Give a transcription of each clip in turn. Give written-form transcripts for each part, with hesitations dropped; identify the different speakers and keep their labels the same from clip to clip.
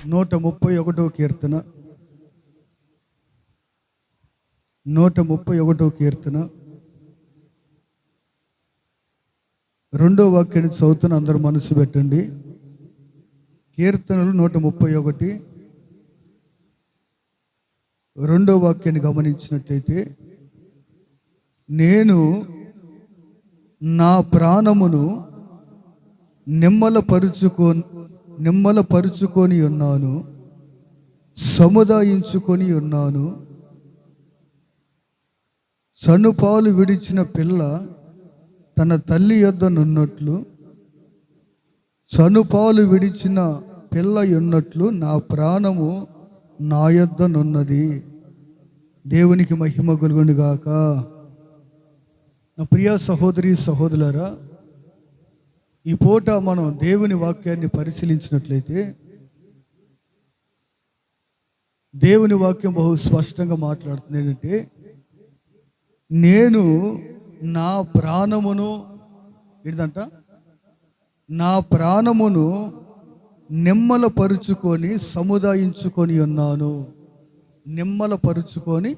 Speaker 1: 131వ కీర్తన 131వ కీర్తన 2వ వాక్యాన్ని చదువుతున్న అందరూ మనసు పెట్టండి. కీర్తనలు 131 2వ వాక్యాన్ని గమనించినట్లయితే, నేను నా ప్రాణమును నిమ్మలపరుచుకొని ఉన్నాను, సముదాయించుకొని ఉన్నాను. చనుపాలు విడిచిన పిల్ల తన తల్లి యొద్ద నున్నట్లు, చనుపాలు విడిచిన పిల్ల ఉన్నట్లు నా ప్రాణము నా యొద్ద నున్నది. దేవునికి మహిమ కలుగును గాక. నా ప్రియ సహోదరి సహోదరులారా, ఈ పూట మనం దేవుని వాక్యాన్ని పరిశీలించినట్లయితే దేవుని వాక్యం బహు స్పష్టంగా మాట్లాడుతుంది. ఏంటంటే, నేను నా ప్రాణమును నా ప్రాణమును నిమ్మలపరుచుకొని సముదాయించుకొని ఉన్నాను. నిమ్మలపరుచుకొని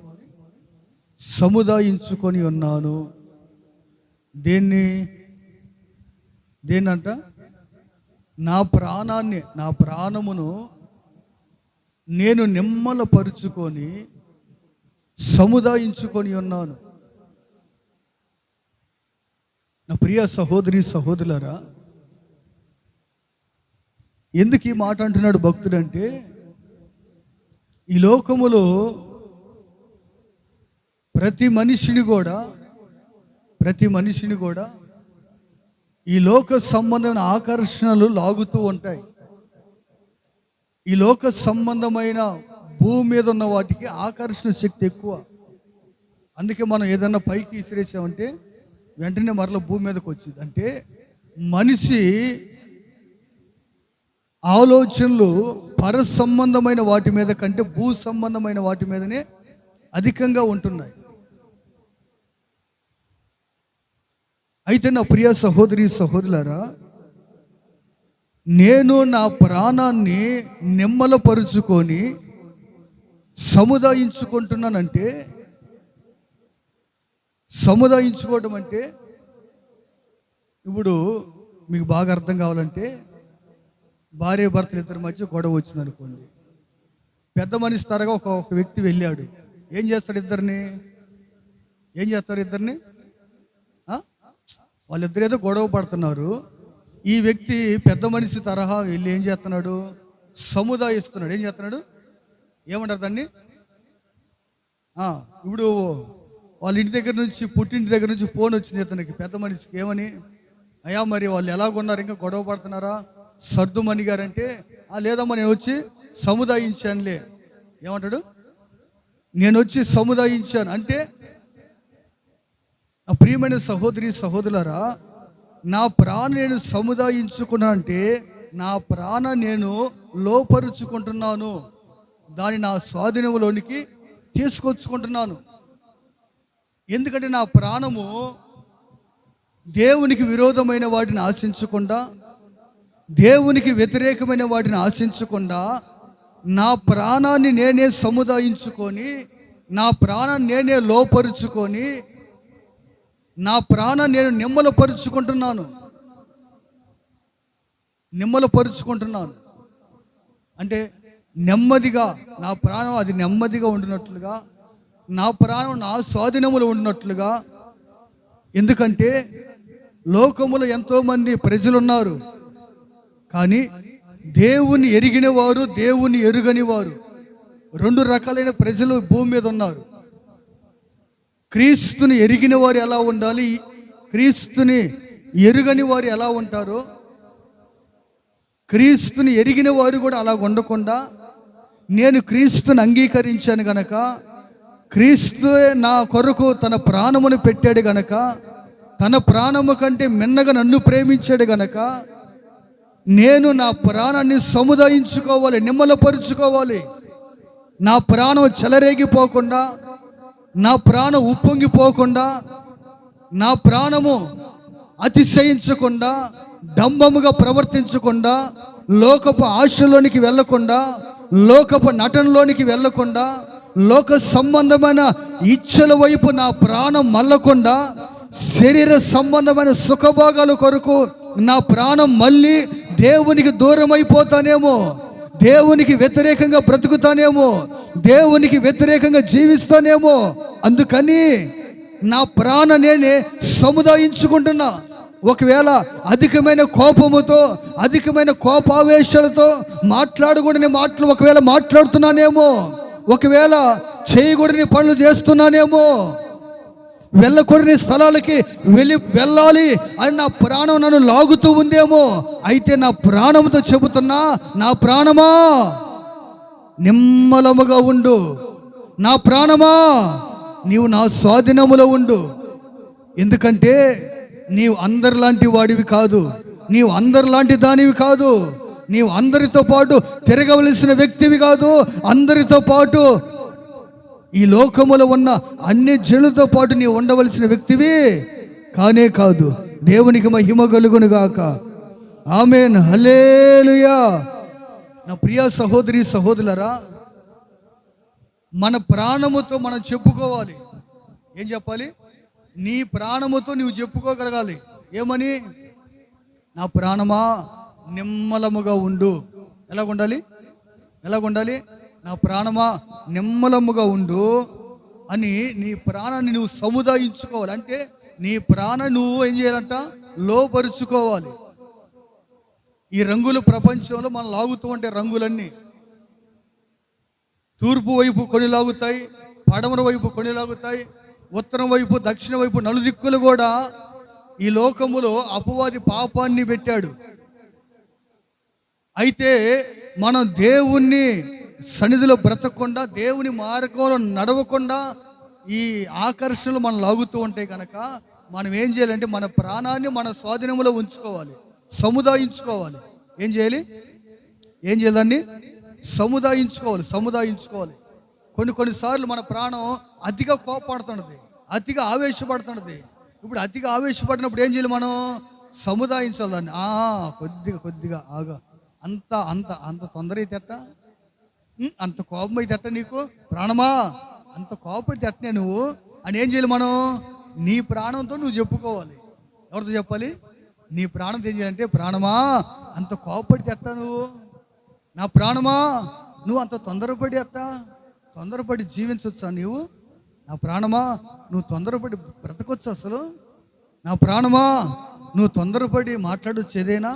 Speaker 1: సముదాయించుకొని ఉన్నాను. దేన్నంట? నా ప్రాణమును నేను నిమ్మలపరుచుకొని సముదాయించుకొని ఉన్నాను. నా ప్రియ సహోదరి సహోదరులారా, ఎందుకు ఈ మాట అంటున్నాడు భక్తుడంటే, ఈ లోకములో ప్రతి మనిషిని కూడా ఈ లోక సంబంధమైన ఆకర్షణలు లాగుతూ ఉంటాయి. ఈ లోక సంబంధమైన భూమి మీద ఉన్న వాటికి ఆకర్షణ శక్తి ఎక్కువ. అందుకే మనం ఏదన్నా పైకి విసిరేసామంటే వెంటనే మరల భూమి మీదకి వచ్చింది. అంటే మనిషి ఆలోచనలు పర సంబంధమైన వాటి మీద కంటే భూ సంబంధమైన వాటి మీదనే అధికంగా ఉంటున్నాయి. అయితే నా ప్రియ సహోదరి సహోదరులారా, నేను నా ప్రాణాన్ని నిమ్మలపరుచుకొని సముదాయించుకుంటున్నానంటే, సముదాయించుకోవడం అంటే ఇప్పుడు మీకు బాగా అర్థం కావాలంటే, భార్య భర్తలు ఇద్దరి మధ్య గొడవ వచ్చింది అనుకోండి. పెద్ద మనిషి తరగా ఒక వ్యక్తి వెళ్ళాడు. ఏం చేస్తారు ఇద్దరిని? వాళ్ళిద్దరు ఏదో గొడవ పడుతున్నారు. ఈ వ్యక్తి పెద్ద మనిషి తరహా వెళ్ళి ఏం చేస్తున్నాడు? సముదాయిస్తున్నాడు. ఏం చేస్తున్నాడు? ఏమంటారు దాన్ని? ఇప్పుడు వాళ్ళ పుట్టింటి దగ్గర నుంచి ఫోన్ వచ్చింది ఇతనికి, పెద్ద మనిషికి. ఏమని? అయ్యా, మరి వాళ్ళు ఎలాగున్నారు, ఇంకా గొడవ పడుతున్నారా, సర్దుమణి గారంటే, లేదమ్మా నేను వచ్చి సముదాయించానులే. ఏమంటాడు? నేను వచ్చి సముదాయించాను అంటే, ప్రియమైన సహోదరి సహోదరులారా, నా ప్రాణం నేను సముదాయించుకున్నా అంటే నా ప్రాణం నేను లోపరుచుకుంటున్నాను, దాన్ని నా స్వాధీనంలోనికి తీసుకొచ్చుకుంటున్నాను. ఎందుకంటే నా ప్రాణము దేవునికి విరోధమైన వాటిని ఆశించకుండా, దేవునికి వ్యతిరేకమైన వాటిని ఆశించకుండా, నా ప్రాణాన్ని నేనే సముదాయించుకొని, నా ప్రాణాన్ని నేనే లోపరుచుకొని, నా ప్రాణాన్ని నేను నిమ్మలపరుచుకుంటున్నాను. అంటే నెమ్మదిగా నా ప్రాణం అది నెమ్మదిగా ఉండినట్లుగా, నా ప్రాణం నా స్వాధీనములో ఉండినట్లుగా. ఎందుకంటే లోకములో ఎంతోమంది ప్రజలు ఉన్నారు, కానీ దేవుని ఎరిగిన వారు, దేవుని ఎరుగని వారు, రెండు రకాలైన ప్రజలు భూమి మీద ఉన్నారు. క్రీస్తుని ఎరిగిన వారు ఎలా ఉండాలి, క్రీస్తుని ఎరుగని వారు ఎలా ఉంటారో, క్రీస్తుని ఎరిగిన వారు కూడా అలా ఉండకుండా, నేను క్రీస్తుని అంగీకరించాను గనక, క్రీస్తువే నా కొరకు తన ప్రాణమును పెట్టాడు గనక, తన ప్రాణము కంటే మిన్నగా నన్ను ప్రేమించాడు గనక, నేను నా ప్రాణాన్ని సముదాయించుకోవాలి, నిమ్మలపరుచుకోవాలి. నా ప్రాణం చెలరేగిపోకుండా, నా ప్రాణం ఉప్పొంగిపోకుండా, నా ప్రాణము అతిశయించకుండా, డంబముగా ప్రవర్తించకుండా, లోకపు ఆశలోనికి వెళ్ళకుండా, లోకపు నటనలోనికి వెళ్ళకుండా, లోక సంబంధమైన ఇచ్చల వైపు నా ప్రాణం మళ్ళకుండా, శరీర సంబంధమైన సుఖభోగాల కొరకు నా ప్రాణం మళ్ళీ దేవునికి దూరం అయిపోతానేమో, దేవునికి వ్యతిరేకంగా బ్రతుకుతానేమో, దేవునికి వ్యతిరేకంగా జీవిస్తానేమో, అందుకని నా ప్రాణ నేనే సముదాయించుకుంటున్నా. ఒకవేళ అధికమైన కోపముతో, అధికమైన కోపావేశాలతో మాట్లాడకూడని మాటలు ఒకవేళ మాట్లాడుతున్నానేమో, ఒకవేళ చేయకూడని పనులు చేస్తున్నానేమో, వెళ్ళకూడని స్థలాలకి వెళ్ళాలి అని నా ప్రాణం నన్ను లాగుతూ ఉందేమో. అయితే నా ప్రాణంతో చెబుతున్నా, నా ప్రాణమా నిమ్మలముగా ఉండు, నా ప్రాణమా నీవు నా స్వాధీనములో ఉండు. ఎందుకంటే నీవు అందరిలాంటి వాడివి కాదు, నీవు అందరిలాంటి దానివి కాదు, నీవు అందరితో పాటు తిరగవలసిన వ్యక్తివి కాదు, అందరితో పాటు ఈ లోకములో ఉన్న అన్ని జనులతో పాటు నీవు ఉండవలసిన వ్యక్తివి కానే కాదు. దేవునికి మహిమ కలుగును గాక. ఆమేన్, హల్లెలూయా. నా ప్రియ సహోదరి సహోదరులారా, మన ప్రాణముతో మనం చెప్పుకోవాలి. ఏం చెప్పాలి? నీ ప్రాణముతో నీవు చెప్పుకోగలగాలి. ఏమని? నా ప్రాణమా నిమ్మలముగా ఉండు. ఎలాగుండాలి? ఎలాగుండాలి? నా ప్రాణమా నిమ్మలముగా ఉండు అని నీ ప్రాణాన్ని నువ్వు సముదాయించుకోవాలి. అంటే నీ ప్రాణం నువ్వు ఏం చేయాలంట? లోపరుచుకోవాలి. ఈ రంగుల ప్రపంచంలో మనం లాగుతూ ఉంటే రంగులన్నీ తూర్పు వైపు కొన్ని లాగుతాయి, పడమర వైపు కొన్ని లాగుతాయి, ఉత్తరం వైపు, దక్షిణ వైపు, నలుదిక్కులు కూడా ఈ లోకములో అపవాది పాపాన్ని పెట్టాడు. అయితే మనం దేవుణ్ణి సన్నిధిలో బ్రతకకుండా, దేవుని మార్గంలో నడవకుండా ఈ ఆకర్షణలు మనం లాగుతూ ఉంటాయి కనుక మనం ఏం చేయాలంటే మన ప్రాణాన్ని మన స్వాధీనంలో ఉంచుకోవాలి, సముదాయించుకోవాలి. ఏం చేయాలి? ఏం చేయాలని? సముదాయించుకోవాలి. కొన్నిసార్లు మన ప్రాణం అతిగా కోపడుతున్నది, అతిగా ఆవేశపడుతున్నది. ఇప్పుడు అతిగా ఆవేశపడినప్పుడు ఏం చేయాలి? మనం సముదాయించాలి దాన్ని. కొద్దిగా ఆగా, అంత అంత అంత తొందర అయితే ఎట్ట, అంత కోపం అయితే ఎట్ట నీకు ప్రాణమా, అంత కోపం అయితే ఎట్టనే నువ్వు అని ఏం చేయాలి? మనం నీ ప్రాణంతో నువ్వు చెప్పుకోవాలి. ఎవరితో చెప్పాలి? నీ ప్రాణంతో ఏం చేయాలంటే, ప్రాణమా అంత కోపపడితే ఎట్ట నువ్వు, నా ప్రాణమా నువ్వు అంత తొందరపడి జీవించవచ్చా నీవు? నా ప్రాణమా నువ్వు తొందరపడి బ్రతకొచ్చు అసలు? నా ప్రాణమా నువ్వు తొందరపడి మాట్లాడొచ్చు ఏదైనా?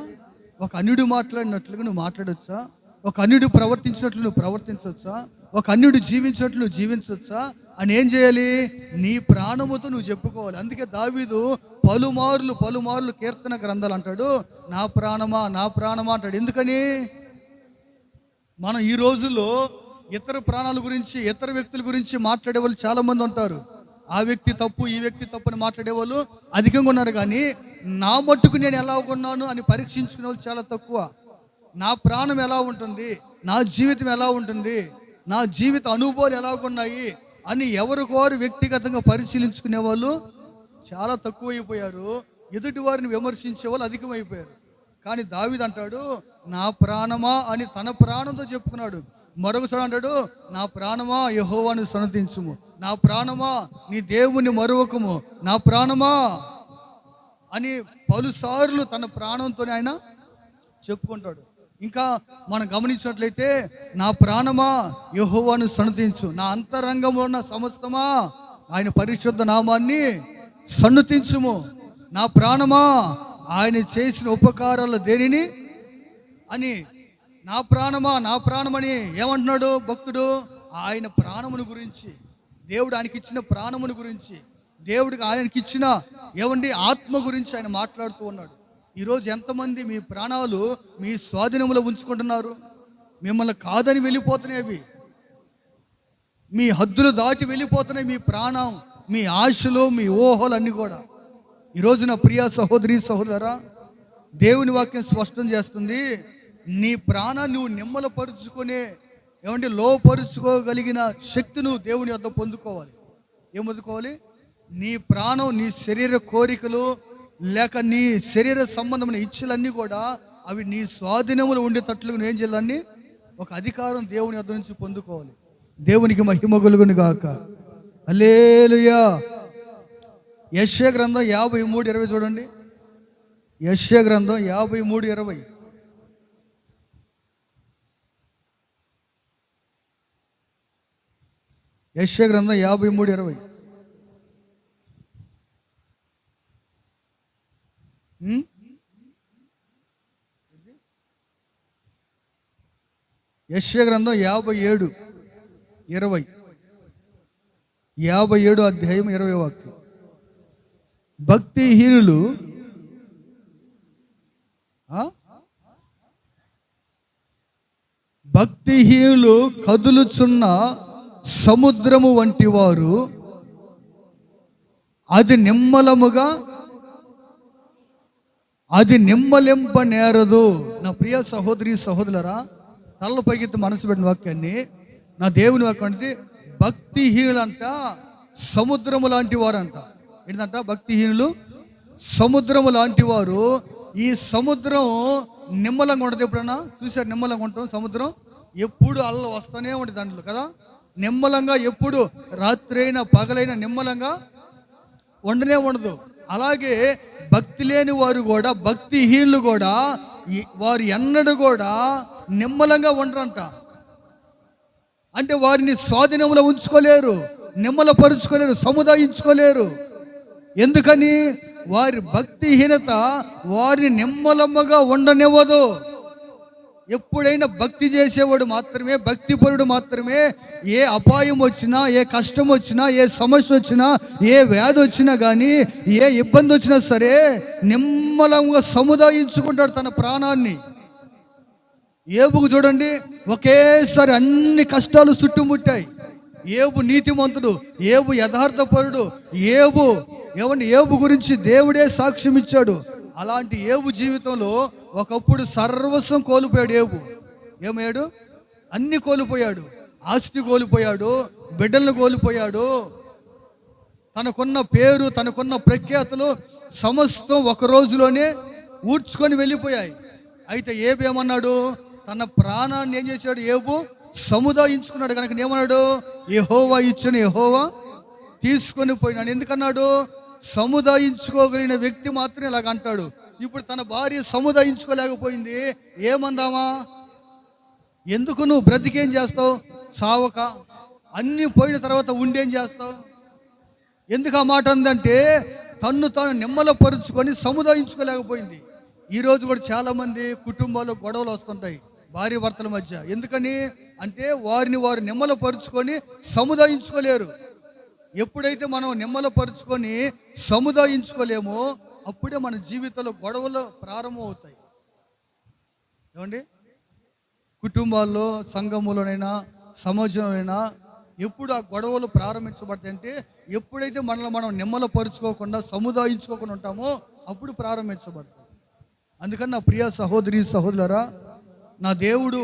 Speaker 1: ఒక అన్యుడు మాట్లాడినట్లుగా నువ్వు మాట్లాడొచ్చా? ఒక అన్యుడు ప్రవర్తించినట్లు నువ్వు ప్రవర్తించవచ్చా? ఒక అన్యుడు జీవించినట్లు నువ్వు జీవించవచ్చా అని ఏం చేయాలి? నీ ప్రాణముతో నువ్వు చెప్పుకోవాలి. అందుకే దావీదు పలుమార్లు కీర్తన గ్రంథాలు అంటాడు, నా ప్రాణమా అంటాడు. ఎందుకని? మనం ఈ రోజుల్లో ఇతర ప్రాణాల గురించి, ఇతర వ్యక్తుల గురించి మాట్లాడే వాళ్ళు చాలా మంది ఉంటారు. ఆ వ్యక్తి తప్పు, ఈ వ్యక్తి తప్పు అని మాట్లాడే వాళ్ళు అధికంగా ఉన్నారు. కానీ నా మట్టుకు నేను ఎలా ఉన్నాను అని పరీక్షించుకునే వాళ్ళు చాలా తక్కువ. నా ప్రాణం ఎలా ఉంటుంది, నా జీవితం ఎలా ఉంటుంది, నా జీవిత అనుభవాలు ఎలా ఉన్నాయి అని ఎవరికోరు వ్యక్తిగతంగా పరిశీలించుకునే వాళ్ళు చాలా తక్కువైపోయారు. ఎదుటి వారిని విమర్శించే వాళ్ళు అధికమైపోయారు. కానీ దావీదు అంటాడు, నా ప్రాణమా అని తన ప్రాణంతో చెప్పుకున్నాడు. మరొకసారి అంటాడు, నా ప్రాణమా యెహోవాను సన్నతించుము, నా ప్రాణమా నీ దేవుని మరువకము, నా ప్రాణమా అని పలుసార్లు తన ప్రాణంతోనే ఆయన చెప్పుకుంటాడు. ఇంకా మనం గమనించినట్లయితే, నా ప్రాణమా యెహోవాను సన్నతించు, నా అంతరంగంలో ఉన్న సమస్తమా ఆయన పరిశుద్ధ నామాన్ని సన్నతించుము, నా ప్రాణమా ఆయన చేసిన ఉపకారాలు దేనిని అని, నా ప్రాణమని ఏమంటున్నాడు భక్తుడు? ఆయన ప్రాణమును గురించి, దేవుడు ఆయనకి ఇచ్చిన ప్రాణమును గురించి, దేవుడికి ఆయనకి ఇచ్చిన ఆత్మ గురించి ఆయన మాట్లాడుతూ ఉన్నాడు. ఈరోజు ఎంతమంది మీ ప్రాణాలు మీ స్వాధీనంలో ఉంచుకుంటున్నారు? మిమ్మల్ని కాదని వెళ్ళిపోతున్నాయి, అవి మీ హద్దులు దాటి వెళ్ళిపోతున్నాయి. మీ ప్రాణం, మీ ఆశలు, మీ ఊహలు అన్నీ కూడా. ఈరోజు నా ప్రియ సహోదరి సహోదరా, దేవుని వాక్యం స్పష్టం చేస్తుంది, నీ ప్రాణాన్ని నువ్వు నిమ్మలపరుచుకునే లోపరుచుకోగలిగిన శక్తి నువ్వు దేవుని వద్ద పొందుకోవాలి. ఏం పొందుకోవాలి? నీ ప్రాణం, నీ శరీర కోరికలు లేక నీ శరీర సంబంధమైన ఇచ్చలన్నీ కూడా అవి నీ స్వాధీనములు ఉండేటట్లుగా నువ్వు ఏం చేయాలని ఒక అధికారం దేవుని వద్ద నుంచి పొందుకోవాలి. దేవునికి మహిమ కలుగును గాక. హల్లెలూయా. యెషయా గ్రంథం 53:20 చూడండి. యెషయా గ్రంథం 53:20. యెషయా గ్రంథం 53:20. యెషయా గ్రంథం 57:20. 57 అధ్యాయం 20 వాక్యం. భక్తిహీనులు కదులుచున్న సముద్రము వంటి వారు, అది నిమ్మలింపనేరదు. నా ప్రియ సహోదరి సహోదరులారా, తల్ల పైకెత్తి మనసు పెట్టిన వాక్యాన్ని, నా దేవుని వాక్యం అంటే భక్తిహీనులంట సముద్రము లాంటి వారు అంట. ఏంటంట? భక్తిహీనులు సముద్రము లాంటి వారు. ఈ సముద్రం నిమ్మలంగా ఉంటుంది. ఎప్పుడన్నా చూసారు నిమ్మలంగా ఉంటాం? సముద్రం ఎప్పుడు అల్ల వస్తూనే ఉంటుంది దాంట్లో కదా. నిమ్మలంగా ఎప్పుడు రాత్రి అయినా పగలైనా నిమ్మలంగా ఉండనే ఉండదు. అలాగే భక్తి లేని వారు కూడా, భక్తిహీనులు కూడా, వారు ఎన్నడూ కూడా నిమ్మలంగా ఉండరంట. అంటే వారిని స్వాధీనంలో ఉంచుకోలేరు, నిమ్మలపరుచుకోలేరు, సముదాయించుకోలేరు. ఎందుకని? వారి భక్తిహీనత వారిని నిమ్మలమ్మగా ఉండనివ్వదు. ఎప్పుడైనా భక్తి చేసేవాడు మాత్రమే, భక్తిపరుడు మాత్రమే, ఏ అపాయం వచ్చినా, ఏ కష్టం వచ్చినా, ఏ సమస్య వచ్చినా, ఏ వ్యాధి వచ్చినా కానీ, ఏ ఇబ్బంది వచ్చినా సరే నిమ్మలంగా సముదాయించుకుంటాడు తన ప్రాణాన్ని. ఏబుకు చూడండి, ఒకేసారి అన్ని కష్టాలు చుట్టుముట్టాయి. ఏబు నీతిమంతుడు, ఏబు యథార్థపరుడు, ఏబు గురించి దేవుడే సాక్ష్యం ఇచ్చాడు. అలాంటి ఏబు జీవితంలో ఒకప్పుడు సర్వస్వం కోల్పోయాడు. ఏమయ్యాడు? అన్ని కోల్పోయాడు. ఆస్తి కోల్పోయాడు, బిడ్డలను కోల్పోయాడు, తనకున్న పేరు, తనకున్న ప్రఖ్యాతులు సమస్తం ఒక రోజులోనే ఊడ్చుకొని వెళ్ళిపోయాయి. అయితే ఏమన్నాడు? తన ప్రాణాన్ని ఏం చేశాడు? సముదాయించుకున్నాడు. కనుక ఏమన్నాడు? యెహోవా ఇచ్చిన యెహోవా తీసుకొని పోయినాడు. ఎందుకన్నాడు? సముదాయించుకోగలిగిన వ్యక్తి మాత్రమే ఇలాగ అంటాడు. ఇప్పుడు తన భార్య సముదాయించుకోలేకపోయింది. ఏమందామా? ఎందుకు నువ్వు బ్రతికేం చేస్తావు? సావక అన్ని పోయిన తర్వాత ఉండేం చేస్తావు? ఎందుకు ఆ మాట అందంటే తన్ను తాను నిమ్మలపరుచుకొని సముదాయించుకోలేకపోయింది. ఈరోజు కూడా చాలామంది కుటుంబాల్లో గొడవలు వస్తుంటాయి భార్య భర్తల మధ్య. ఎందుకని అంటే వారిని వారు నిమ్మలపరుచుకొని సముదాయించుకోలేరు. ఎప్పుడైతే మనం నిమ్మలపరుచుకొని సముదాయించుకోలేమో అప్పుడే మన జీవితంలో గొడవలు ప్రారంభం అవుతాయి. ఏమండి? కుటుంబాల్లో, సంఘములోనైనా, సమాజంలోనైనా ఎప్పుడు ఆ గొడవలు ప్రారంభించబడతాయి అంటే ఎప్పుడైతే మనల్ని మనం నిమ్మలపరుచుకోకుండా సముదాయించుకోకుండా ఉంటామో అప్పుడు ప్రారంభించబడతాయి. అందుకని నా ప్రియ సహోదరి సహోదరులారా, నా దేవుడు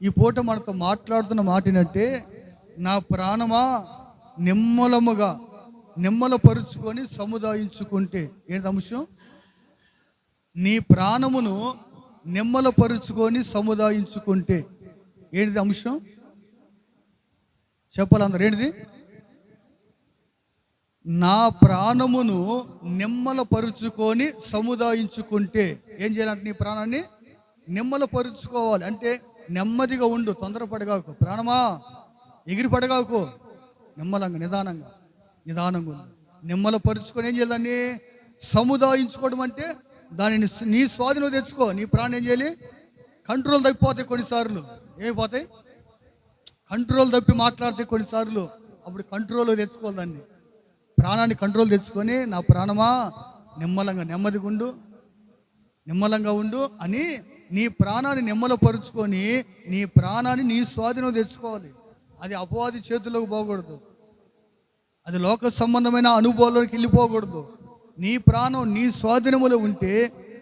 Speaker 1: ఈ పూట మనతో మాట్లాడుతున్న మాటినంటే, నా ప్రాణమా నిమ్మలపరుచుకొని సముదాయించుకుంటే. ఏంటి అంశం? నీ ప్రాణమును నిమ్మలపరుచుకొని సముదాయించుకుంటే ఏంటిది అంశం? చెప్పాలందరూ ఏంటిది? నా ప్రాణమును నిమ్మలపరుచుకొని సముదాయించుకుంటే ఏం చేయాలంటే నీ ప్రాణాన్ని నిమ్మలపరుచుకోవాలి. అంటే నెమ్మదిగా ఉండు, తొందరపడగాకు. ప్రాణమా ఎగిరి పడగాకు, నిమ్మలంగా నిదానంగా ఉండు. నిమ్మలపరుచుకొని ఏం చేయాలని? సముదాయించుకోవడం అంటే దానిని నీ స్వాధీనం తెచ్చుకో. నీ ప్రాణం ఏం చేయాలి? కంట్రోల్ తప్పిపోతాయి కొన్నిసార్లు. ఏమైపోతాయి? కంట్రోల్ తప్పి మాట్లాడితే కొన్నిసార్లు. అప్పుడు కంట్రోల్ తెచ్చుకోవాలి. దాన్ని ప్రాణాన్ని కంట్రోల్ తెచ్చుకొని, నా ప్రాణమా నిమ్మలంగా ఉండు అని నీ ప్రాణాన్ని నిమ్మలపరుచుకొని నీ ప్రాణాన్ని నీ స్వాధీనం తెచ్చుకోవాలి. అది అపవాది చేతుల్లోకి పోకూడదు. అది లోక సంబంధమైన అనుభవాల్లోకి వెళ్ళిపోకూడదు. నీ ప్రాణం నీ స్వాధీనములో ఉంటే,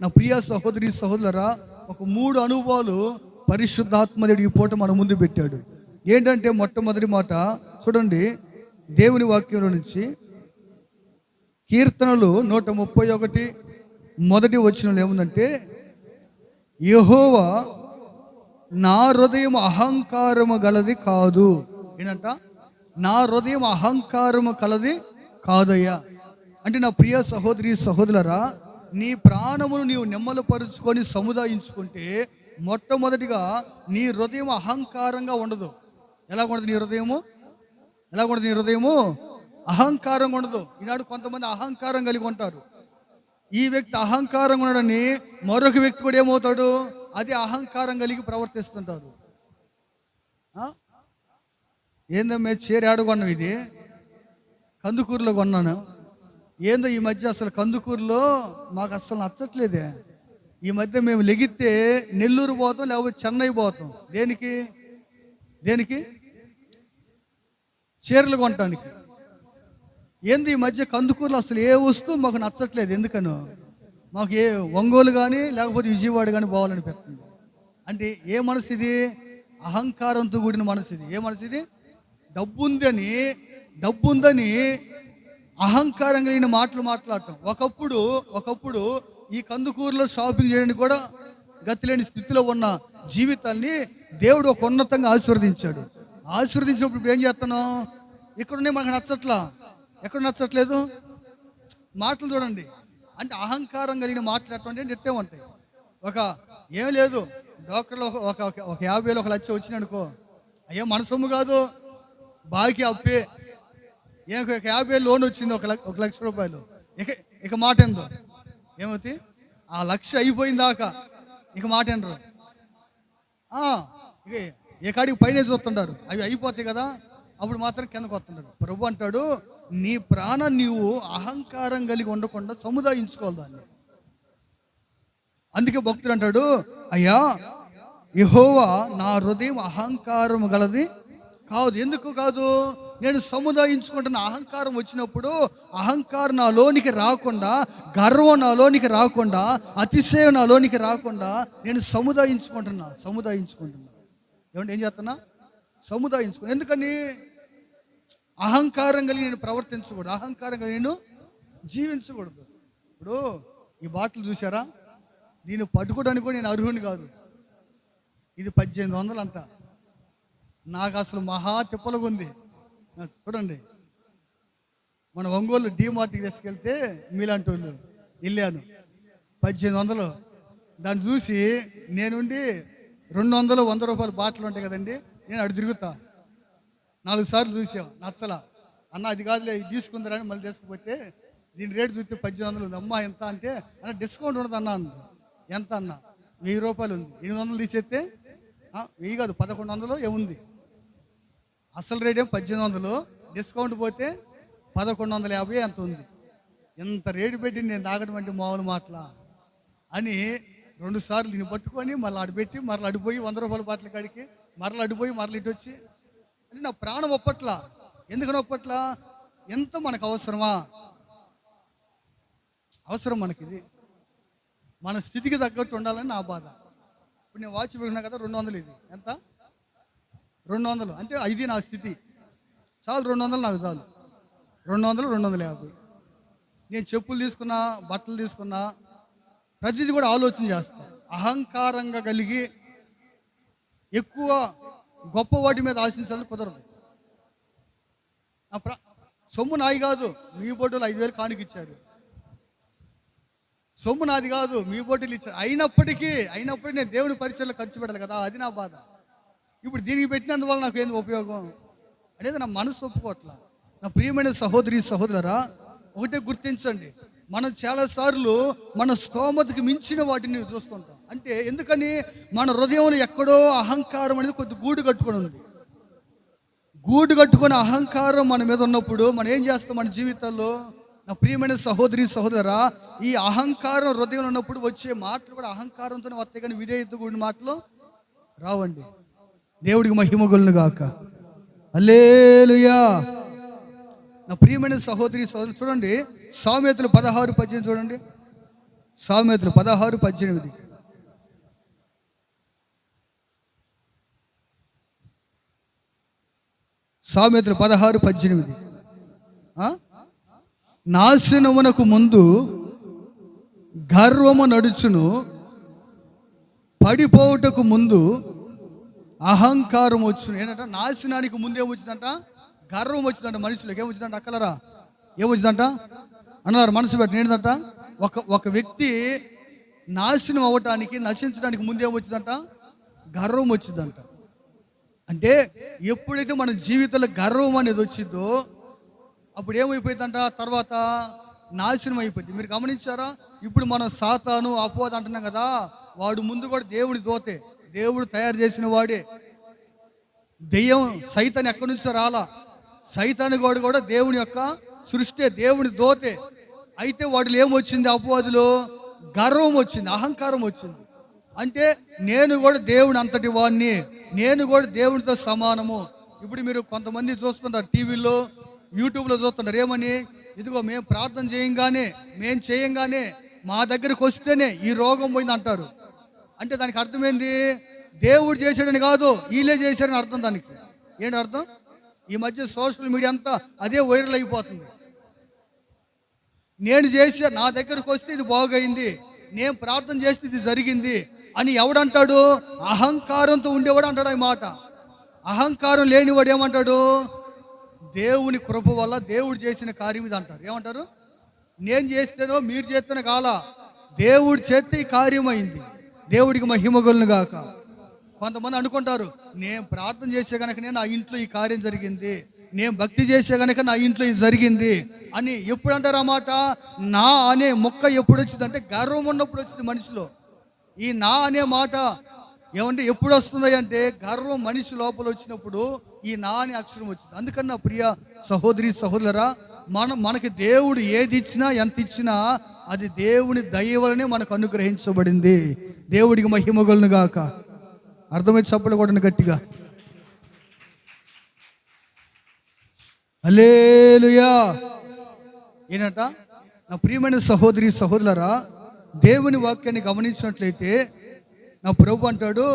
Speaker 1: నా ప్రియ సహోదరి సహోదరులారా, ఒక 3 అనుభవాలు పరిశుద్ధాత్మదేవుడు ఈ పూట మన ముందు పెట్టాడు. ఏంటంటే మొట్టమొదటి మాట చూడండి, దేవుని వాక్యంలో నుంచి కీర్తనలు 131 మొదటి వచనంలో ఏముందంటే, యెహోవా నా హృదయం అహంకారము గలది కాదు. ఏంటంట? నా హృదయం అహంకారము కలది కాదయ్యా. అంటే నా ప్రియ సహోదరి సహోదరులరా, నీ ప్రాణమును నీవు నెమ్మలపరుచుకొని సముదాయించుకుంటే మొట్టమొదటిగా నీ హృదయం అహంకారంగా ఉండదు. ఎలా ఉండదు నీ హృదయము? ఎలా ఉండదు నీ హృదయము? అహంకారంగా ఉండదు. ఈనాడు కొంతమంది అహంకారం కలిగి ఉంటారు. ఈ వ్యక్తి అహంకారంగా ఉన్నాడని మరొక వ్యక్తి కూడా ఏమవుతాడు? అది అహంకారం కలిగి ప్రవర్తిస్తుంటారు. ఏందమ్మే చీర ఏడ కొన్నావు? ఇది కందుకూరులో కొన్నాను. ఏందో ఈ మధ్య అసలు కందుకూరులో మాకు అస్సలు నచ్చట్లేదే. ఈ మధ్య మేము లెగితే నెల్లూరు పోతాం, లేకపోతే చెన్నై పోతాం. దేనికి? చీరలు కొనటానికి. ఏంది ఈ మధ్య కందుకూరులో అసలు ఏ వస్తువు మాకు నచ్చట్లేదు. ఎందుకనో మాకు ఏ ఒంగోలు కానీ లేకపోతే విజయవాడ కానీ పోవాలనిపిస్తుంది. అంటే ఏ మనసు ఇది? అహంకారంతో కూడిన మనసు ఇది. ఏ మనసు ఇది? డబ్బు ఉందని అహంకారం కలిగిన మాటలు మాట్లాడటం. ఒకప్పుడు ఈ కందుకూరులో షాపింగ్ చేయడానికి కూడా గతిలేని స్థితిలో ఉన్న జీవితాన్ని దేవుడు ఒక ఉన్నతంగా ఆశీర్వదించాడు. ఆశీర్వదించినప్పుడు ఇప్పుడు ఏం చేస్తున్నాం? ఇక్కడున్నాయి మనకు నచ్చట్లా. ఎక్కడ నచ్చట్లేదు? మాటలు చూడండి. అంటే అహంకారం కలిగిన మాట్లాడటం అంటే ఎట్టే ఉంటాయి. ఏం లేదు, డాక్టర్లో ఒక 50,000 1 లక్ష వచ్చిననుకో, అయ్యో మన సొమ్ము కాదు, బాకీ అప్పే. 50,000 లోన్ వచ్చింది, 1 లక్ష రూపాయలు. ఇక మాట ఏందో ఏమవుతుంది? ఆ 1,00,000 అయిపోయిన దాకా ఇక మాట ఏంటరు. ఇక ఏ కాడికి పైన చూస్తుంటారు. అవి అయిపోతాయి కదా, అప్పుడు మాత్రం కిందకు వస్తుంటారు. ప్రభు అంటాడు, నీ ప్రాణం నీవు అహంకారం కలిగి ఉండకుండా సముదాయించుకోవాలి దాన్ని. అందుకే భక్తుడు అంటాడు, అయ్యా యెహోవా నా హృదయం అహంకారం గలది కాదు. ఎందుకు కాదు? నేను సముదాయించుకుంటున్న అహంకారం వచ్చినప్పుడు అహంకారం నాలోనికి రాకుండా, గర్వం నాలోనికి రాకుండా, అతిశయం నాలోనికి రాకుండా నేను సముదాయించుకుంటున్నా. ఏమంటే ఏం చేస్తున్నా? సముదాయించుకున్నా. ఎందుకని? అహంకారం కలిగి నేను ప్రవర్తించకూడదు, అహంకారం కలిగి నేను జీవించకూడదు. ఇప్పుడు ఈ బాటిల్ చూసారా? దీన్ని పట్టుకోవడానికి కూడా నేను అర్హుని కాదు. ఇది 1800 అంట. నాకు అసలు మహా తిప్పలుగా ఉంది. చూడండి, మన ఒంగోలు డీమార్ట్కి తీసుకెళ్తే మీలాంటి వాళ్ళు వెళ్ళాను, 1800. దాన్ని చూసి నేనుండి 200 100 రూపాయల బాటిల్ ఉంటాయి కదండి, నేను అటు తిరుగుతా. 4 సార్లు చూసాం, నచ్చలా. అన్న అది కాదులే, ఇది తీసుకుందరని మళ్ళీ తీసుకుపోతే దీని రేటు చూస్తే 1800 ఉంది. అమ్మా ఎంత అంటే, అన్న డిస్కౌంట్ ఉండదు అన్న. ఎంత అన్న? 1000 రూపాయలు ఉంది. 800 తీసేస్తే 1000 కాదు 1100 ఏముంది. అసలు రేట్ ఏం 1800, డిస్కౌంట్ పోతే 1150 ఎంత ఉంది. ఎంత రేటు పెట్టి నేను తాగడం అంటే మామూలు మాటలా అని 2 సార్లు దీన్ని పట్టుకొని మళ్ళీ అడిపెట్టి మరలా అడిపోయి 100 రూపాయల బాటిల్ కాడికి మరలా అడిపోయి మరలా ఇటు వచ్చి, అంటే నా ప్రాణం ఒప్పట్లా. ఎందుకని ఒప్పట్లా? ఎంత మనకు అవసరమా? అవసరం మనకిది. మన స్థితికి తగ్గట్టు ఉండాలని నా బాధ. ఇప్పుడు నేను వాచ్ పెట్టుకున్నా కదా, 200. ఇది ఎంత? 200. అంటే ఇది నా స్థితి. చాలు, 200 నాకు చాలు. 200 250. నేను చెప్పులు తీసుకున్నా, బట్టలు తీసుకున్నా, ప్రతిదీ కూడా ఆలోచన చేస్తా. అహంకారంగా కలిగి ఎక్కువ గొప్ప వాటి మీద ఆశించాలని కుదరదు. సొమ్ము నాది కాదు, మీ బోటులు 5,000 కానుక ఇచ్చారు. సొమ్ము నాది కాదు, మీ బోటులు ఇచ్చారు. అయినప్పటికీ నేను దేవుని పరిచయంలో ఖర్చు పెట్టాలి కదా, అది నా బాధ. ఇప్పుడు దీనికి పెట్టినందువల్ల నాకు ఏంది ఉపయోగం అనేది నా మనసు ఒప్పుకోవట్లా. నా ప్రియమైన సహోదరి సహోదరులారా, ఒకటే గుర్తించండి, మనం చాలాసార్లు మన స్తోమతకి మించిన వాటిని చూస్తుంటాం. అంటే ఎందుకని? మన హృదయంలో ఎక్కడో అహంకారం అనేది కొద్ది గూడు కట్టుకొని ఉంది. గూడు కట్టుకుని అహంకారం మన మీద ఉన్నప్పుడు మనం ఏం చేస్తాం మన జీవితాల్లో? నా ప్రియమైన సహోదరి సహోదరా, ఈ అహంకారం హృదయంలో ఉన్నప్పుడు వచ్చే మాటలు కూడా అహంకారంతోనే వస్తాయి, కానీ విధేయత కూడిన మాటలు రావండి. దేవుడికి మహిమ కలుగును గాక. హల్లెలూయా. నా ప్రియమైన సహోదరి సహోదరు చూడండి, సామెతలు 16:18 చూడండి. సామెతలు 16:18. సామెతలు 16:18. నాశనమునకు ముందు గర్వము నడుచును, పడిపోవుటకు ముందు అహంకారం వచ్చును. ఏంటంట? నాశనానికి ముందు ఏమొచ్చిందంట? గర్వం వచ్చిందంట. మనుషులకు ఏమొచ్చిందంట? అక్కలరా ఏమొచ్చిందంట అన్నారు? మనసు పెట్టి ఏంటంట? ఒక వ్యక్తి నాశనం అవ్వటానికి, నశించడానికి ముందు ఏమొచ్చిందంట? గర్వం వచ్చిందంట. అంటే ఎప్పుడైతే మన జీవితంలో గర్వం అనేది వచ్చిందో అప్పుడు ఏమైపోయిందంట? తర్వాత నాశనం అయిపోయింది. మీరు గమనించారా? ఇప్పుడు మనం సాతాను, అపవాది అంటున్నాం కదా, వాడు ముందు కూడా దేవుడి దోతే, దేవుడు తయారు చేసిన వాడే. దెయ్యం సైతాన్ ఎక్కడి నుంచో రాలా. సైతాను గోడు కూడా దేవుని యొక్క సృష్టి, దేవుని దోతే. అయితే వాడిలో ఏమొచ్చింది? అపవాదులో గర్వం వచ్చింది, అహంకారం వచ్చింది. అంటే నేను కూడా దేవుని అంతటి వాడిని, నేను కూడా దేవునితో సమానము. ఇప్పుడు మీరు కొంతమంది చూస్తుంటారు, టీవీలో యూట్యూబ్లో చూస్తుంటారు. ఏమని? ఇదిగో మేము ప్రార్థన చేయంగానే మా దగ్గరికి వస్తేనే ఈ రోగం పోయింది అంటారు. అంటే దానికి అర్థమైంది, దేవుడు చేశాడని కాదు, వీళ్ళే చేశాడని అర్థం. దానికి ఏంటి అర్థం? ఈ మధ్య సోషల్ మీడియా అంతా అదే వైరల్ అయిపోతుంది. నేను చేసే, నా దగ్గరకు వస్తే ఇది బాగైంది, నేను ప్రార్థన చేస్తే ఇది జరిగింది అని ఎవడంటాడు? అహంకారంతో ఉండేవాడు అంటాడు ఈ మాట. అహంకారం లేనివాడు ఏమంటాడు? దేవుని కృప వల్ల దేవుడు చేసిన కార్యం ఇది అంటారు. ఏమంటారు? నేను చేస్తేనో మీరు చేస్తేనో కాలా, దేవుడు చేస్తే ఈ కార్యం అయింది, దేవుడికి మహిమ కలుగును గాక. కొంతమంది అనుకుంటారు, నేను ప్రార్థన చేసే కనుక నా ఇంట్లో ఈ కార్యం జరిగింది, నేను భక్తి చేసే కనుక నా ఇంట్లో ఇది జరిగింది అని. ఎప్పుడు అంటారు ఆ మాట? నా అనే మొక్క ఎప్పుడు వచ్చిందంటే గర్వం ఉన్నప్పుడు వచ్చింది మనిషిలో. ఈ నా అనే మాట ఏమంటే ఎప్పుడు వస్తుంది అంటే గర్వం మనిషి లోపల వచ్చినప్పుడు ఈ నా అనే అక్షరం వచ్చింది. అందుకని నా ప్రియ సహోదరి సహోదరులారా, మనకి దేవుడు ఏది ఇచ్చినా ఎంత ఇచ్చినా అది దేవుని దయ వలనే మనకు అనుగ్రహించబడింది. దేవుడికి మహిమ కలుగును గాక. అర్థమైతే చప్పట్లు కొట్టండి గట్టిగా. హల్లెలూయా. ఏంటంట? నా ప్రియమైన సహోదరి సహోదరులారా, దేవుని వాక్యాన్ని గమనించినట్లయితే నా ప్రభు అంటాడు,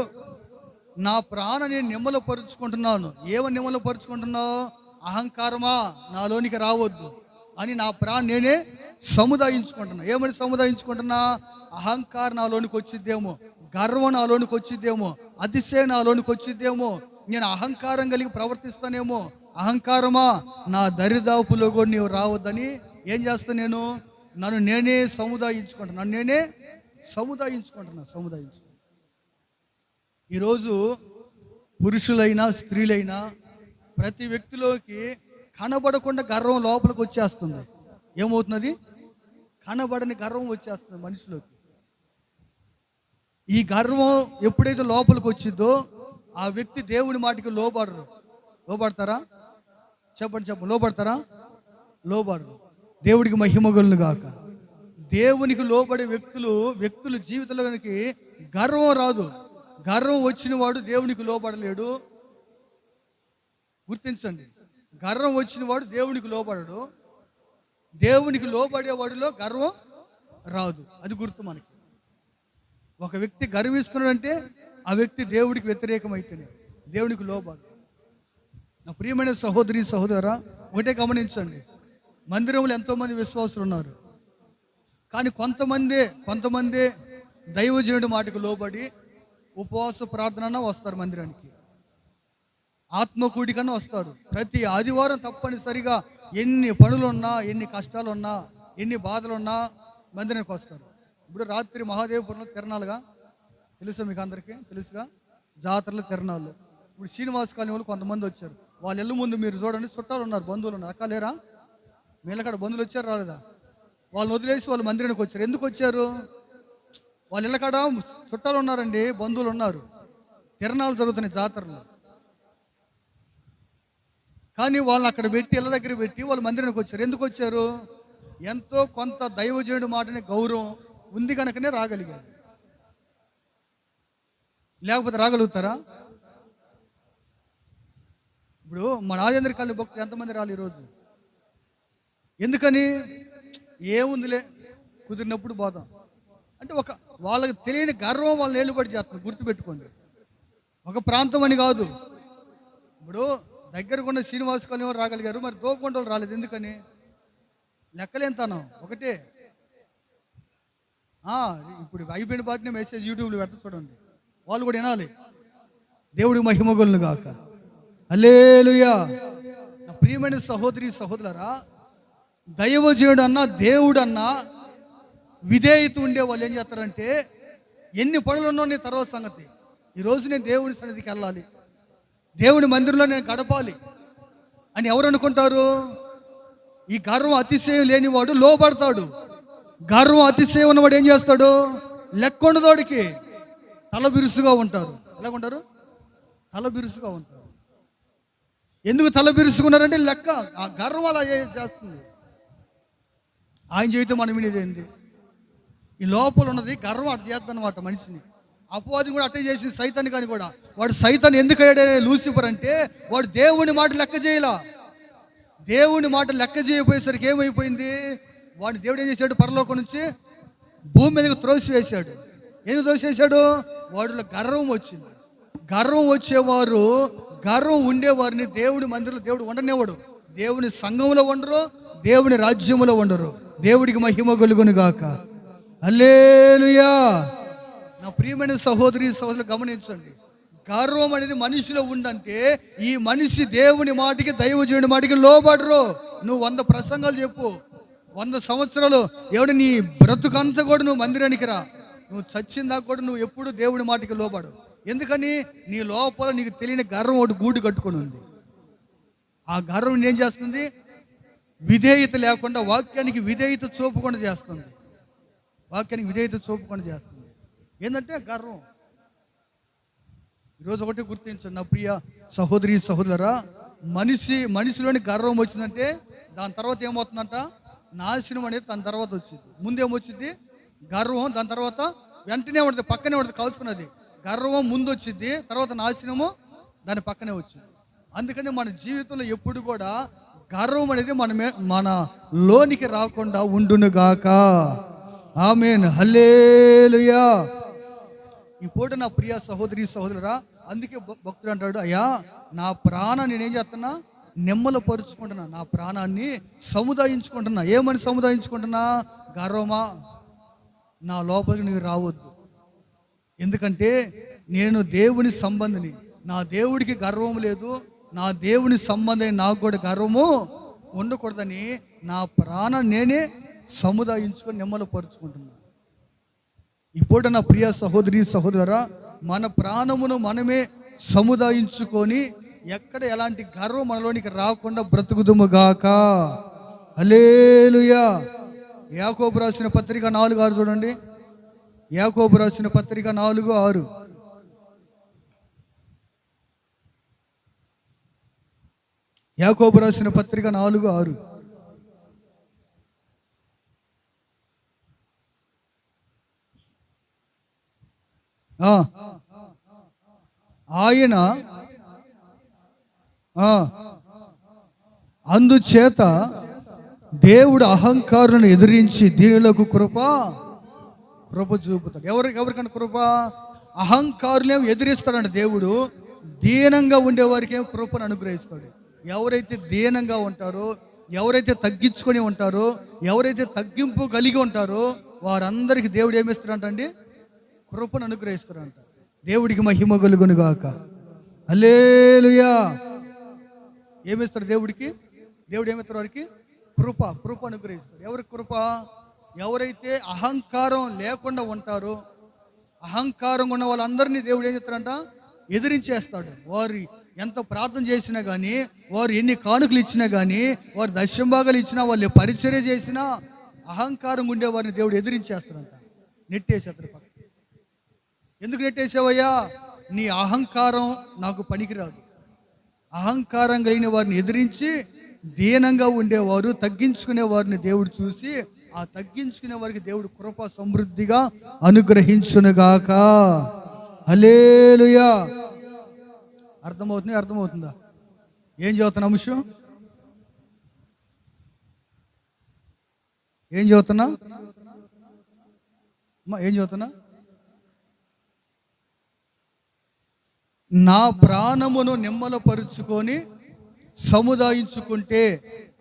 Speaker 1: నా ప్రాణాన్ని నిమ్మలపరుచుకుంటున్నాను. ఏమని నిమ్మలపరుచుకుంటున్నావు? అహంకారమా నాలోనికి రావద్దు అని నా ప్రాణం నేనే సముదాయించుకుంటున్నా. ఏమని సముదాయించుకుంటున్నా? అహంకారం నాలోనికి వచ్చిద్దేమో, గర్వం నాలోనికి వచ్చిద్దేమో, అతిశయం నాలోనికి వచ్చిద్దేమో, నేను అహంకారం కలిగి ప్రవర్తిస్తానేమో. అహంకారమా నా దరిదాపులో కూడా నీవు రావద్దని ఏం చేస్తా? నన్ను నేనే సముదాయించుకుంటున్నా. ఈరోజు పురుషులైనా స్త్రీలైనా ప్రతి వ్యక్తిలోకి కనబడకుండా గర్వం లోపలికి వచ్చేస్తుంది. ఏమవుతున్నది? కనబడని గర్వం వచ్చేస్తుంది మనిషిలోకి. ఈ గర్వం ఎప్పుడైతే లోపలికి వచ్చిందో ఆ వ్యక్తి దేవుని మాటకి లోబడతారా? చెప్పండి. లోబడతారా? లోబడరు. దేవుడికి మహిమ కలుగును గాక. దేవునికి లోబడే వ్యక్తులు జీవితంలోనికి గర్వం రాదు. గర్వం వచ్చిన వాడు దేవునికి లోబడలేడు. గుర్తించండి, గర్వం వచ్చిన వాడు దేవునికి లోబడడు. దేవునికి లోబడేవాడిలో గర్వం రాదు. అది గుర్తు మనకి. ఒక వ్యక్తి గర్విస్తున్నాడంటే ఆ వ్యక్తి దేవుడికి వ్యతిరేకమైతేనే, దేవునికి లోబడు. నా ప్రియమైన సహోదరి సహోదరా, ఒకటే గమనించండి, మందిరంలో ఎంతోమంది విశ్వాసులు ఉన్నారు. కానీ కొంతమంది దైవజనుడి మాటకు లోబడి ఉపవాస ప్రార్థన వస్తారు, మందిరానికి ఆత్మకూడి కన్నా వస్తారు. ప్రతి ఆదివారం తప్పనిసరిగా ఎన్ని పనులున్నా, ఎన్ని కష్టాలున్నా, ఎన్ని బాధలున్నా మందిరానికి వస్తారు. ఇప్పుడు రాత్రి మహాదేవపురంలో తిరణాలుగా తెలుసా మీకు అందరికీ? తెలుసుగా, జాతరలో తిరణాలు. ఇప్పుడు శ్రీనివాస కాలనీ వాళ్ళు కొంతమంది వచ్చారు. వాళ్ళ ఇళ్ళ ముందు మీరు చూడండి, చుట్టాలు ఉన్నారు, బంధువులు ఉన్నారు. అక్కలేరా? మీళ్ళకాడ బంధువులు వచ్చారు రాలేదా? వాళ్ళని వదిలేసి వాళ్ళు మందిరానికి వచ్చారు. ఎందుకు వచ్చారు? వాళ్ళ ఇళ్ళకాడ చుట్టాలు ఉన్నారండి, బంధువులు ఉన్నారు, తిరణాలు జరుగుతున్నాయి, జాతరలు. కానీ వాళ్ళని అక్కడ పెట్టి, ఇళ్ళ దగ్గర పెట్టి వాళ్ళు మందిరానికి వచ్చారు. ఎందుకు వచ్చారు? ఎంతో కొంత దైవజనుడి మాటని గౌరవం ఉంది కనుకనే రాగలిగారు. లేకపోతే రాగలుగుతారా? ఇప్పుడు మన రాజేంద్ర కాలనీ భక్తులు ఎంతమంది రాలి ఈరోజు? ఎందుకని? ఏముందిలే, కుదిరినప్పుడు పోదాం అంటే వాళ్ళకి తెలియని గర్వం వాళ్ళని ఏలుబడి చేస్తుంది. గుర్తుపెట్టుకోండి, ఒక ప్రాంతం అని కాదు. ఇప్పుడు దగ్గరకున్న శ్రీనివాస కాలనీ వారు రాగలిగారు, మరి దోపకొండ వాళ్ళు రాలేదు. ఎందుకని? లెక్కలేంతనం ఒకటే. ఇప్పుడు అయిపోయిన పాటినే మెసేజ్ యూట్యూబ్లో పెడతా చూడండి. వాళ్ళు కూడా వినాలి. దేవుడి మహిమ కలుగును గాక. హల్లెలూయా. నా ప్రియమైన సహోదరి సహోదరులారా, దైవజనుడు అన్నా దేవుడు అన్నా విధేయత ఉండే వాళ్ళు ఏం చేస్తారంటే, ఎన్ని పనులు ఉన్నా నీ తర్వాత సంగతి, ఈరోజు నేను దేవుడి సన్నిధికి వెళ్ళాలి, దేవుడి మందిరంలో నేను గడపాలి అని ఎవరు అనుకుంటారు? ఈ గర్వం అతిశయం లేనివాడు లోబడతాడు. గర్వం అతిశయం ఉన్నవాడు ఏం చేస్తాడు? లెక్క ఉండదోడికి తల బిరుసుగా ఉంటారు. ఎలాగుంటారు? తల బిరుసుగా ఉంటారు. ఎందుకు తల బిరుసుకున్నారంటే లెక్క, ఆ గర్వం అలా చేస్తుంది. ఆయన జీవితం మనం వినేది ఏంది? ఈ లోపల ఉన్నది గర్వం అటు చేద్దాం అనమాట మనిషిని. అపవాది కూడా అట్టే చేసింది, సైతాన్ని కానీ కూడా. వాడు సైతాన్ని ఎందుకు అయ్యాడే లూసిఫర్ అంటే, వాడు దేవుని మాట లెక్క చేయలా. దేవుని మాట లెక్క చేయకపోయేసరికి ఏమైపోయింది? వాడిని దేవుడు ఏం చేశాడు? పరలోకం నుంచి భూమి మీదకి త్రోసివేశాడు. ఎందుకు త్రోసివేశాడు? వాడిలో గర్వం వచ్చింది. గర్వం వచ్చేవారు, గర్వం ఉండేవారిని దేవుడి మందిరంలో దేవుడు ఉండనివ్వడు. దేవుని సంఘంలో ఉండరు, దేవుని రాజ్యములో ఉండరు. దేవుడికి మహిమ కలుగును గాక. హల్లెలూయా. నా ప్రియమైన సహోదరి సహోదరులు గమనించండి, గర్వం అనేది మనిషిలో ఉందంటే ఈ మనిషి దేవుని మాటికి, దైవజనుడి మాటికి లోబడరు. నువ్వు 100 ప్రసంగాలు చెప్పు, 100 సంవత్సరాలు ఎవడు నీ బ్రతుకంతా కూడా నువ్వు మందిరానికి రా, నువ్వు చచ్చిందాకా కూడా నువ్వు ఎప్పుడు దేవుడి మాటికి లోబడు. ఎందుకని? నీ లోపల నీకు తెలియని గర్వం ఒకటి గూడు కట్టుకొని ఉంది. ఆ గర్వం ఏం చేస్తుంది? విధేయత లేకుండా, వాక్యానికి విధేయత చూపకుండా చేస్తుంది. వాక్యానికి విధేయత చూపకుండా చేస్తుంది. ఏంటంటే గర్వం. ఈరోజు ఒకటి గుర్తించండి నా ప్రియ సహోదరి సహోదరులారా, మనిషిలోని గర్వం వచ్చిందంటే దాని తర్వాత ఏమవుతుందంట? నాశనం అనేది దాని తర్వాత వచ్చింది. ముందేమొచ్చింది? గర్వం. దాని తర్వాత వెంటనే ఉంటుంది, పక్కనే ఉంటుంది, కలుసుకున్నది. గర్వం ముందు వచ్చింది, తర్వాత నాశనము దాని పక్కనే వచ్చింది. అందుకని మన జీవితంలో ఎప్పుడు కూడా గర్వం అనేది మన లోనికి రాకుండా ఉండునుగాక. ఆమేన్. హల్లెలూయా. ఈ పూట నా ప్రియ సహోదరి సహోదరురా, అందుకే భక్తుడు అంటాడు, అయ్యా నా ప్రాణాన్ని నేనేం చేస్తున్నా? నెమ్మల పరుచుకుంటున్నా, నా ప్రాణాన్ని సముదాయించుకుంటున్నా. ఏమని సముదాయించుకుంటున్నా? గర్వమా, నా లోపలికి నీవు రావద్దు. ఎందుకంటే నేను దేవుని సంబంధిని, నా దేవుడికి గర్వం లేదు, నా దేవుని సంబంధం నాకు కూడా గర్వము ఉండకూడదని నా ప్రాణం నేనే సముదాయించుకొని నెమ్మల పరుచుకుంటున్నా. ఇప్పుడు నా ప్రియ సహోదరి సహోదరా, మన ప్రాణమును మనమే సముదాయించుకొని ఎక్కడ ఎలాంటి గర్వం మనలోనికి రాకుండా బ్రతుకుదుముగాక. హల్లెలూయా. యాకోబు రాసిన పత్రిక 4:6 చూడండి. యాకోబు రాసిన పత్రిక 4:6. యాకోబు రాసిన పత్రిక 4:6. ఆయన అందుచేత దేవుడు అహంకారులను ఎదిరించి దీనులకు కృప చూపుతాడు. ఎవరికన్నా కృప? అహంకారులేమో ఎదిరిస్తాడంట దేవుడు, దీనంగా ఉండేవారికి ఏమో కృపను అనుగ్రహిస్తాడు. ఎవరైతే దీనంగా ఉంటారో, ఎవరైతే తగ్గించుకొని ఉంటారో, ఎవరైతే తగ్గింపు కలిగి ఉంటారో వారందరికీ దేవుడు ఏమిస్తాడంటండి? కృపను అనుగ్రహిస్తాడంట. దేవుడికి మహిమ కలుగును గాక. హల్లెలూయా. ఏమిస్తాడు దేవుడికి? దేవుడు ఏమిస్తాడు వారికి? కృప అనుగ్రహిస్తాడు. ఎవరికి కృప? ఎవరైతే అహంకారం లేకుండా ఉంటారో, అహంకారంగా ఉన్న వాళ్ళందరినీ దేవుడు ఏం చేస్తాడంట? ఎదిరించేస్తాడు. వారు ఎంత ప్రార్థన చేసినా కానీ, వారు ఎన్ని కానుకలు ఇచ్చినా కానీ, వారు దశంభాగాలు ఇచ్చినా, వాళ్ళు పరిచర్య చేసినా, అహంకారం ఉండే వారిని దేవుడు ఎదిరించేస్తాడంట, నెట్టేసేస్తాడు పక్కన. ఎందుకు నెట్టేసావయ్యా? నీ అహంకారం నాకు పనికిరాదు. అహంకారం కలిగిన వారిని ఎదిరించి దీనంగా ఉండేవారు, తగ్గించుకునే వారిని దేవుడు చూసి, ఆ తగ్గించుకునే వారికి దేవుడు కృప సమృద్ధిగా అనుగ్రహించునుగాక. హల్లెలూయా. అర్థమవుతుందా? ఏం చదువుతున్నా అంశం? ఏం చదువుతున్నా? ఏం చదువుతున్నా? నా ప్రాణమును నిమ్మలపరుచుకొని సముదాయించుకుంటే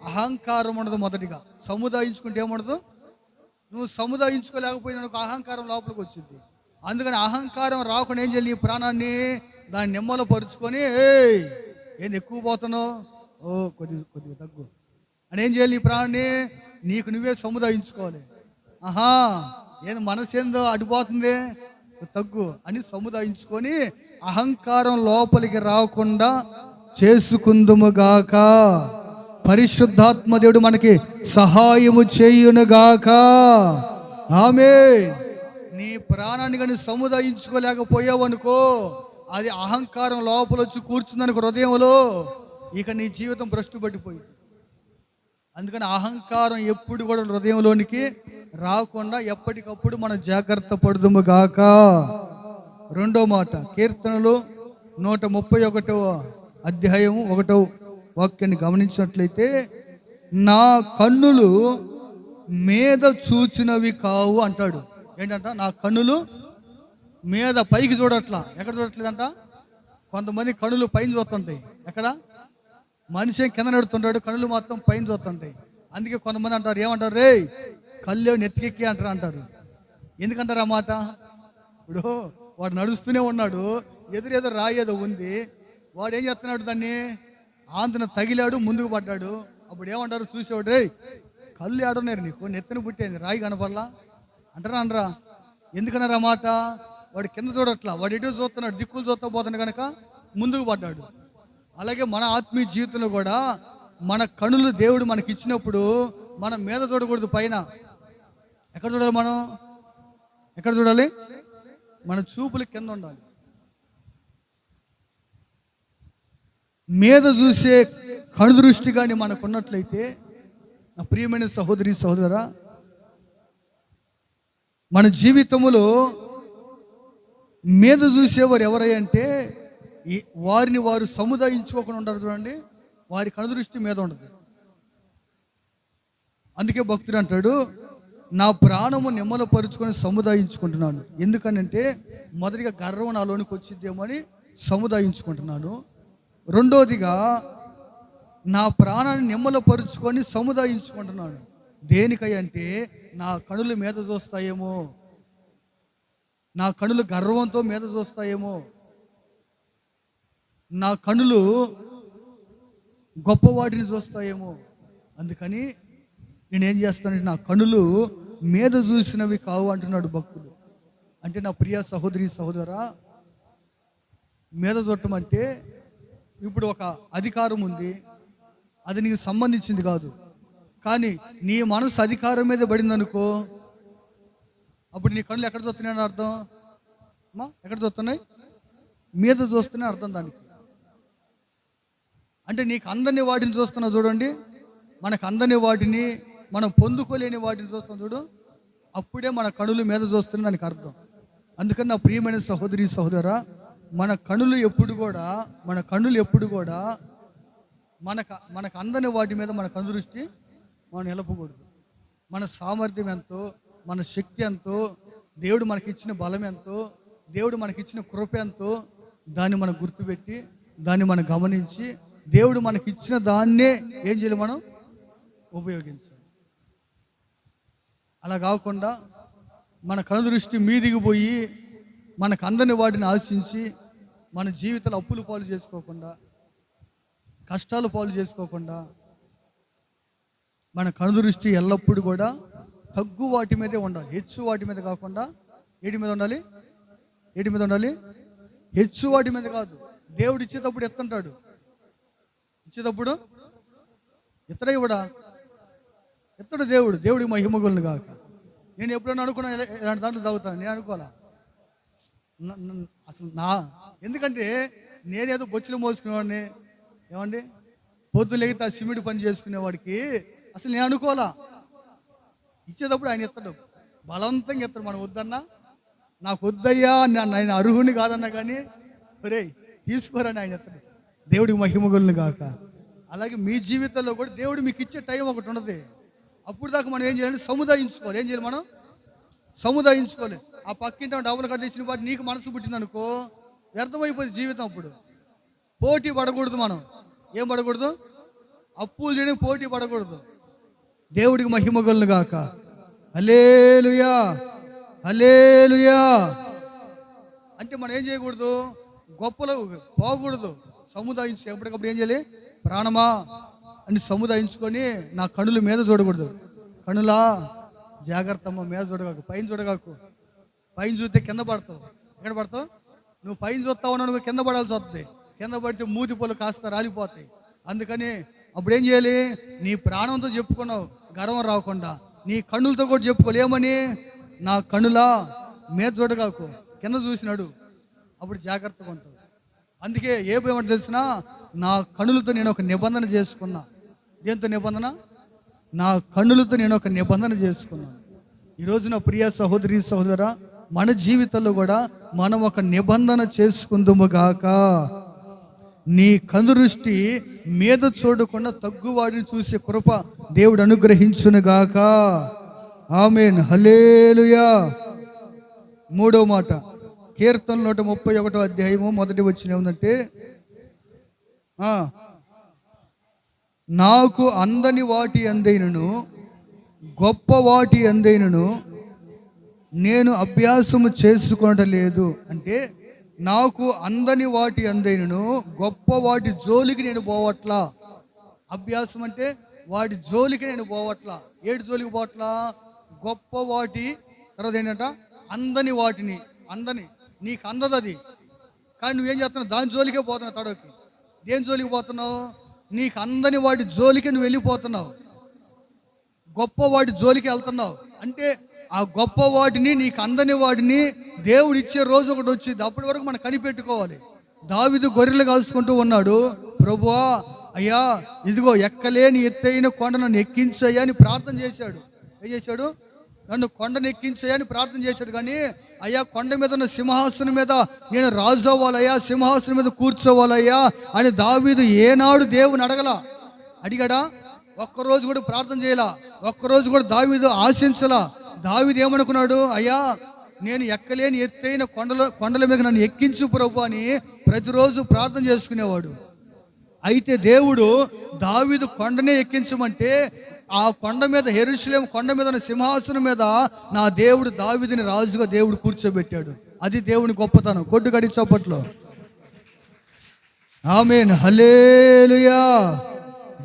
Speaker 1: అహంకారం ఉండదు. మొదటిగా సముదాయించుకుంటే ఏముండదు? నువ్వు సముదాయించుకోలేకపోయినా అహంకారం లోపలికి వచ్చింది. అందుకని అహంకారం రాకుండా ఏం చేయాలి? నీ ప్రాణాన్ని దాన్ని నెమ్మలో పరుచుకొని ఏంది ఎక్కువ పోతున్నావు, కొద్దిగా తగ్గు అని ఏం చేయాలి? నీ ప్రాణాన్ని నీకు నువ్వే సముదాయించుకోవాలి. ఏంది మనసు ఏందో అడిపోతుంది, తగ్గు అని సముదాయించుకొని అహంకారం లోపలికి రాకుండా చేసుకుందుముగాక. పరిశుద్ధాత్మ దేవుడు మనకి సహాయము చేయునుగాక. ఆమేన్. నీ ప్రాణాన్ని కానీ సముదాయించుకోలేకపోయావు అనుకో, అది అహంకారం లోపల వచ్చి కూర్చుందనుకో హృదయంలో, ఇక నీ జీవితం భ్రష్టు పట్టిపోయింది. అందుకని అహంకారం ఎప్పుడు కూడా హృదయంలోనికి రాకుండా ఎప్పటికప్పుడు మనం జాగ్రత్త పడుదుము గాక. రెండో మాట, కీర్తనలు 131 అధ్యాయము 1వ వాక్యాన్ని గమనించినట్లయితే, నా కన్నులు మీద చూచినవి కావు అంటాడు. ఏంటంట? నా కన్నులు మీద పైకి చూడట్లా. ఎక్కడ చూడట్లేదంట? కొంతమంది కన్నులు పైన చూస్తుంటాయి. ఎక్కడ? మనిషి కింద నడుతుంటాడు, కన్నులు మొత్తం పైన చూస్తుంటాయి. అందుకే కొంతమంది అంటారు, ఏమంటారు? రే కళ్ళు నెత్తికెక్కి అంటారు. ఎందుకంటారు ఆ మాట? ఇప్పుడు వాడు నడుస్తూనే ఉన్నాడు, ఎదురేదో రాయేదో ఉంది, వాడు ఏం చేస్తున్నాడు? దాన్ని ఆంతన తగిలాడు, ముందుకు పడ్డాడు. అప్పుడు ఏమంటారు చూసేవాడు? రే కళ్ళు ఆడున్నారు నీకు, నెత్తిన పుట్టేది రాయి కనపడలా అంటారా? అనరా? ఎందుకన్నారా మాట? వాడు కింద చూడట్లా, వాడు ఎటు చూస్తున్నాడు, దిక్కులు చూస్తా పోతున్నాడు కనుక ముందుకు పడ్డాడు. అలాగే మన ఆత్మీయ జీవితంలో కూడా మన కనులు దేవుడు మనకి ఇచ్చినప్పుడు మనం మీద చూడకూడదు, పైన. ఎక్కడ చూడాలి? మనం ఎక్కడ చూడాలి? మన చూపులు కింద ఉండాలి. మీద చూసే కను దృష్టి కానీ మనకు ఉన్నట్లయితే, నా ప్రియమైన సహోదరి సహోదరా, మన జీవితంలో మీద చూసేవారు ఎవరంటే వారిని వారు సముదాయించుకోకుండా ఉంటారు. చూడండి, వారి కనుదృష్టి మీద ఉండదు. అందుకే భక్తుడు అంటాడు, నా ప్రాణము నిమ్మలపరుచుకొని సముదాయించుకుంటున్నాను. ఎందుకనంటే మొదటిగా గర్వం నాలోనికి వచ్చిద్దేమో అని సముదాయించుకుంటున్నాను. రెండోదిగా నా ప్రాణాన్ని నిమ్మలపరుచుకొని సముదాయించుకుంటున్నాను. దేనికై అంటే నా కనులు మీద చూస్తాయేమో, నా కనులు గర్వంతో మీద చూస్తాయేమో, నా కనులు గొప్పవాటిని చూస్తాయేమో. అందుకని నేనేం చేస్తానంటే నా కనులు మీద చూసినవి కావు అంటున్నాడు భక్తుడు. అంటే నా ప్రియ సహోదరి సహోదరా, మీద చూడటం అంటే ఇప్పుడు ఒక అధికారం ఉంది, అది నీకు సంబంధించింది కాదు. కానీ నీ మనసు అధికారం మీద పడింది అనుకో, అప్పుడు నీ కళ్ళు ఎక్కడ చూస్తున్నాయని అర్థం? ఎక్కడ చూస్తున్నాయి? మీద చూస్తున్నాయి అర్థం దానికి. అంటే నీకు అందని వాటిని చూస్తున్నావు చూడండి, మనకు అందని వాటిని, మనం పొందుకోలేని వాటిని చూస్తాం చూడు, అప్పుడే మన కనులు మీద చూస్తున్న దానికి అర్థం. అందుకని నా ప్రియమైన సహోదరి సహోదరా, మన కనులు ఎప్పుడు కూడా మనకు అందని వాటి మీద మన కనుదృష్టి మనం నిలపకూడదు. మన సామర్థ్యం ఎంతో, మన శక్తి ఎంతో, దేవుడు మనకిచ్చిన బలం ఎంతో, దేవుడు మనకిచ్చిన కృప ఎంతో, దాన్ని మనం గుర్తుపెట్టి, దాన్ని మనం గమనించి, దేవుడు మనకిచ్చిన దాన్నే ఏం చేయాలి? మనం ఉపయోగించాలి. అలా కాకుండా మన కనుదృష్టి మీదికి పోయి మనకు అందని వాటిని ఆశించి మన జీవితాలు అప్పులు పాలు చేసుకోకుండా, కష్టాలు పాలు చేసుకోకుండా, మన కనుదృష్టి ఎల్లప్పుడూ కూడా తగ్గు వాటి మీదే ఉండాలి, హెచ్చు వాటి మీద కాకుండా. ఏటి మీద ఉండాలి? హెచ్చు వాటి మీద కాదు. దేవుడు ఇచ్చేటప్పుడు ఎత్తుంటాడు, ఇచ్చేటప్పుడు ఎత్తడా ఇవ్వడా? ఎత్తడు దేవుడు. దేవుడికి మహిమగులను కాక. నేను ఎప్పుడైనా అనుకున్నా ఇలాంటి దాంట్లో తాగుతాను, నేను అనుకోవాలా అసలు ఎందుకంటే నేనేదో బొచ్చులు మోసుకునేవాడిని, ఏమండి పొద్దు లేగితే ఆ సిమెంట్ పని చేసుకునేవాడికి అసలు నేను అనుకోవాలా. ఇచ్చేటప్పుడు ఆయన ఎత్తడు, బలవంతంగా ఎత్తడు. మనం వద్దన్నా, నాకు వద్దయ్యా, నేను అర్హుని కాదన్నా కానీ ఒరే తీసుకోరని ఆయన ఎత్తడు. దేవుడికి మహిమగులను కాక. అలాగే మీ జీవితంలో కూడా దేవుడు మీకు ఇచ్చే టైం ఒకటి ఉండదు. అప్పుడు దాకా మనం ఏం చేయాలంటే సముదాయించుకోవాలి. ఏం చేయాలి? మనం సముదాయించుకోవాలి. ఆ పక్కింటి డబ్బులు కట్టి ఇచ్చిన వాటి నీకు మనసు పుట్టింది అనుకో, వ్యర్థమైపోయింది జీవితం. అప్పుడు పోటీ పడకూడదు. మనం ఏం పడకూడదు? అప్పులు చేయడానికి పోటీ పడకూడదు. దేవుడికి మహిమగులను గాక. హల్లెలూయా, హల్లెలూయా. అంటే మనం ఏం చేయకూడదు, గొప్పలు పోకూడదు. సముదాయించి ఎప్పటికప్పుడు ఏం చేయాలి, ప్రాణమా అని సముదాయించుకొని నా కనుల మీద చూడకూడదు. కనులా జాగ్రత్త అమ్మ, మీద చూడగాకు, పైన చూడగాకు. పైన చూస్తే కింద పడతావు. ఎక్కడ పడతావు? నువ్వు పైన చూస్తావు అనుకో, కింద పడాల్సి వస్తుంది. కింద పడితే మూతి పళ్ళు కాస్త రాలిపోతాయి. అందుకని అప్పుడు ఏం చేయాలి, నీ ప్రాణంతో చెప్పుకున్నావు గర్వం రాకుండా, నీ కన్నులతో కూడా చెప్పుకోవాలి. ఏమని? నా కనులా మీద చూడగాకు, కింద చూసినాడు. అప్పుడు జాగ్రత్తగా ఉంటావు. అందుకే ఏమంటే తెలిసిన, నా కనులతో నేను ఒక నిబంధన చేసుకున్నా. దేంతో నిబంధన? నా కన్నులతో నేను ఒక నిబంధన చేసుకున్నాను. ఈరోజు నా ప్రియ సహోదరి సహోదరా, మన జీవితంలో కూడా మనం ఒక నిబంధన చేసుకుందుము గాక. నీ కనుదృష్టి మీద చూడకుండా తగ్గువాడిని చూసే కృప దేవుడు అనుగ్రహించును గాక. ఆమేన్, హల్లెలూయా. మూడో మాట, కీర్తన 131 అధ్యాయము మొదటి వచనం ఏముందంటే, నాకు అందని వాటి అందైనను గొప్ప వాటి అందైనను నేను అభ్యాసము చేసుకొనలేదు. అంటే నాకు అందని వాటి అందైనను గొప్ప వాటి జోలికి నేను పోవట్లా. అభ్యాసం అంటే వాటి జోలికి నేను పోవట్లా. ఏడు జోలికి పోవట్లా? గొప్ప వాటి, తర్వాత ఏంటంట, అందని వాటిని. అందని నీకు అందదు అది, కానీ నువ్వేం చేస్తున్నావు? దాని జోలికే పోతున్నావు. తడవకి దేని జోలికి పోతున్నావు? నీకు అందని వాటి జోలికి నువ్వు వెళ్ళిపోతున్నావు. గొప్ప వాటి జోలికి వెళ్తున్నావు. అంటే ఆ గొప్ప వాటిని, నీకు అందని వాటిని దేవుడు ఇచ్చే రోజు ఒకటి వచ్చింది. అప్పటి వరకు మనం కనిపెట్టుకోవాలి. దావీదు గొర్రెలు కాసుకుంటూ ఉన్నాడు. ప్రభువా, అయ్యా ఇదిగో ఎక్కలేని ఎత్తైన కొండ నన్ను ఎక్కించయ్యా అని ప్రార్థన చేశాడు. ఏం చేశాడు? నన్ను కొండను ఎక్కించయ్యా అని ప్రార్థన చేశాడు. కానీ అయ్యా కొండ మీద ఉన్న సింహాసనం మీద నేను రాజు అవ్వాలయ్యా, సింహాసనం మీద కూర్చోవాలయ్యా అని దావీదు ఏనాడు దేవుని అడిగాడా? ఒక్కరోజు కూడా ప్రార్థన చేయలా. ఒక్కరోజు కూడా దావీదు ఆశించలా. దావీదు ఏమనుకున్నాడు? అయ్యా నేను ఎక్కలేని ఎత్తైన కొండల మీద నన్ను ఎక్కించు ప్రభు అని ప్రతిరోజు ప్రార్థన చేసుకునేవాడు. అయితే దేవుడు దావీదు కొండనే ఎక్కించమంటే ఆ కొండ మీద, యెరూషలేము కొండ మీద ఉన్న సింహాసనం మీద నా దేవుడు దావీదుని రాజుగా దేవుడు కూర్చోబెట్టాడు. అది దేవుని గొప్పతనం. కొట్టు గడి చప్పట్లో. ఆమేన్, హల్లెలూయా.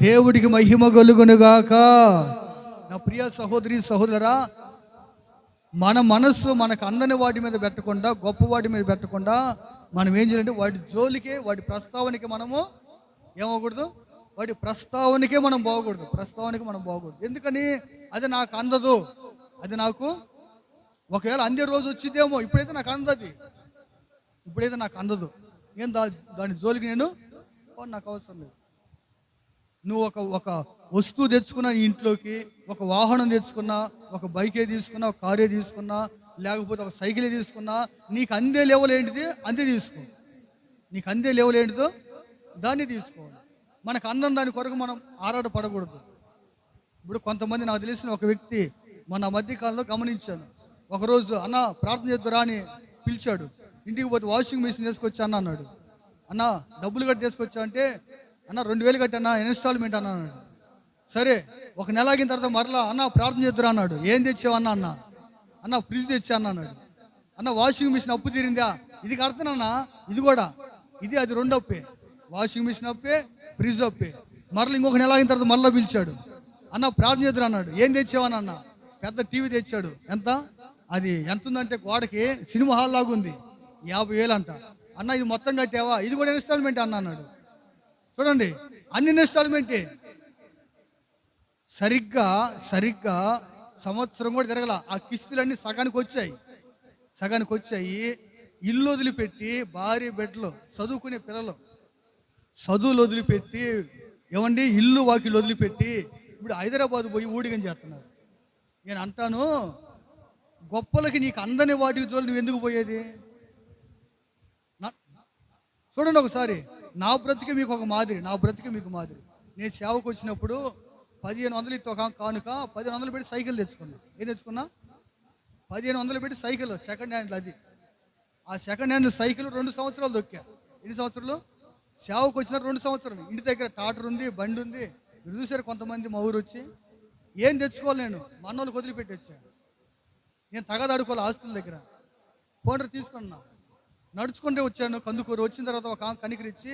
Speaker 1: దేవుడికి మహిమ కలుగునుగాక. నా ప్రియ సహోదరి సహోదరా, మన మనస్సు మనకు అందని వాటి మీద పెట్టకుండా, గొప్ప వాటి మీద పెట్టకుండా మనం ఏం చేయాలంటే వాటి జోలికే, వాటి ప్రస్తావనకి మనము ఏమవకూడదు. వాటి ప్రస్తావనకే మనం పోకూడదు. ఎందుకని? అది నాకు అందదు. అది నాకు ఒకవేళ అందే రోజు వచ్చిందేమో. ఇప్పుడైతే నాకు అందదు. ఏం దాని జోలికి నేను నాకు అవసరం లేదు. నువ్వు ఒక వస్తువు తెచ్చుకున్నా ఇంట్లోకి, ఒక వాహనం తెచ్చుకున్నా, ఒక బైకే తీసుకున్నా, ఒక కారే తీసుకున్నా, లేకపోతే ఒక సైకిలే తీసుకున్నా, నీకు అందే లెవెల్ ఏంటిది అందే తీసుకో. నీకు అందే లెవెల్ ఏంటిదో దాన్ని తీసుకోవాలి. మనకు అందం దాని కొరకు మనం ఆరాట పడకూడదు. ఇప్పుడు కొంతమంది, నాకు తెలిసిన ఒక వ్యక్తి మన మధ్యకాలంలో గమనించాను. ఒకరోజు అన్న ప్రార్థన చేద్దురా అని పిలిచాడు. ఇంటికి పోతే వాషింగ్ మిషన్ తీసుకొచ్చా అన్నాడు. అన్న డబ్బులు కట్టి తీసుకొచ్చా అంటే, అన్న 2000 కట్టన్నా ఇన్స్టాల్మెంట్ అన్నాడు. సరే ఒక నెల ఆగిన తర్వాత మరలా అన్న ప్రార్థన చేద్దురా అన్నాడు. ఏం తెచ్చావు అన్న ఫ్రిడ్జ్ తెచ్చా అన్నాడు. అన్న వాషింగ్ మిషన్ అప్పు తీరిందా? ఇది కడతానన్నా, ఇది కూడా ఇది అది రెండు అప్పే. వాషింగ్ మిషన్ అప్పే, ఫ్రిడ్జ్ అప్పే. మరలా ఇంకొక నెల ఆగిన తర్వాత మరలా పిలిచాడు. అన్న ప్రార్థన చేద్దురా అన్నాడు. ఏం తెచ్చావని అన్న? పెద్ద టీవీ తెచ్చాడు. ఎంత? అది ఎంత ఉందంటే గోడకి సినిమా హాల్ లాగా ఉంది, 50,000 అంట. అన్న ఇది మొత్తం కట్టావా? ఇది కూడా ఇన్స్టాల్మెంట్ అన్నాడు. చూడండి, అన్ని ఇన్స్టాల్మెంటే. సరిగ్గా సంవత్సరం కూడా తిరగల. ఆ కిస్తులన్నీ సగానికి వచ్చాయి. ఇల్లు వదిలిపెట్టి, భార్య బిడ్డలు, చదువుకునే పిల్లలు చదువులు వదిలిపెట్టి, ఏమండి ఇల్లు వాకిలు వదిలిపెట్టి ఇప్పుడు హైదరాబాద్ పోయి ఊడిగం చేస్తున్నారు. నేను అంటాను, గొప్పలకి నీకు అందని వాటికి జోలు నువ్వు ఎందుకు పోయేది? చూడండి ఒకసారి, నా బ్రతికి మీకు ఒక మాదిరి, నేను సేవకు వచ్చినప్పుడు 1500 ఇತ್ತು ఒక కానుక, 1500 పెట్టి సైకిల్ తెచ్చుకున్నా. ఏం తెచ్చుకున్నా? 1500 పెట్టి సైకిల్, సెకండ్ హ్యాండ్. అది ఆ సెకండ్ హ్యాండ్ సైకిల్ 2 సంవత్సరాలు దొక్కా. ఎన్ని సంవత్సరాలు? సేవకు వచ్చిన 2 సంవత్సరాలు. ఇంటి దగ్గర టాటర్ ఉంది, బండి ఉంది. మీరు చూసారు కొంతమంది మా ఊరు వచ్చి. ఏం తెచ్చుకోవాలి? నేను మా అన్నోళ్ళకి వదిలిపెట్టి వచ్చాను. నేను తగదాడుకోవాలి ఆస్తుల దగ్గర. ఫోన్ తీసుకున్నా. నడుచుకుంటే వచ్చాను కందుకూరు. వచ్చిన తర్వాత ఒక కనికరిచ్చి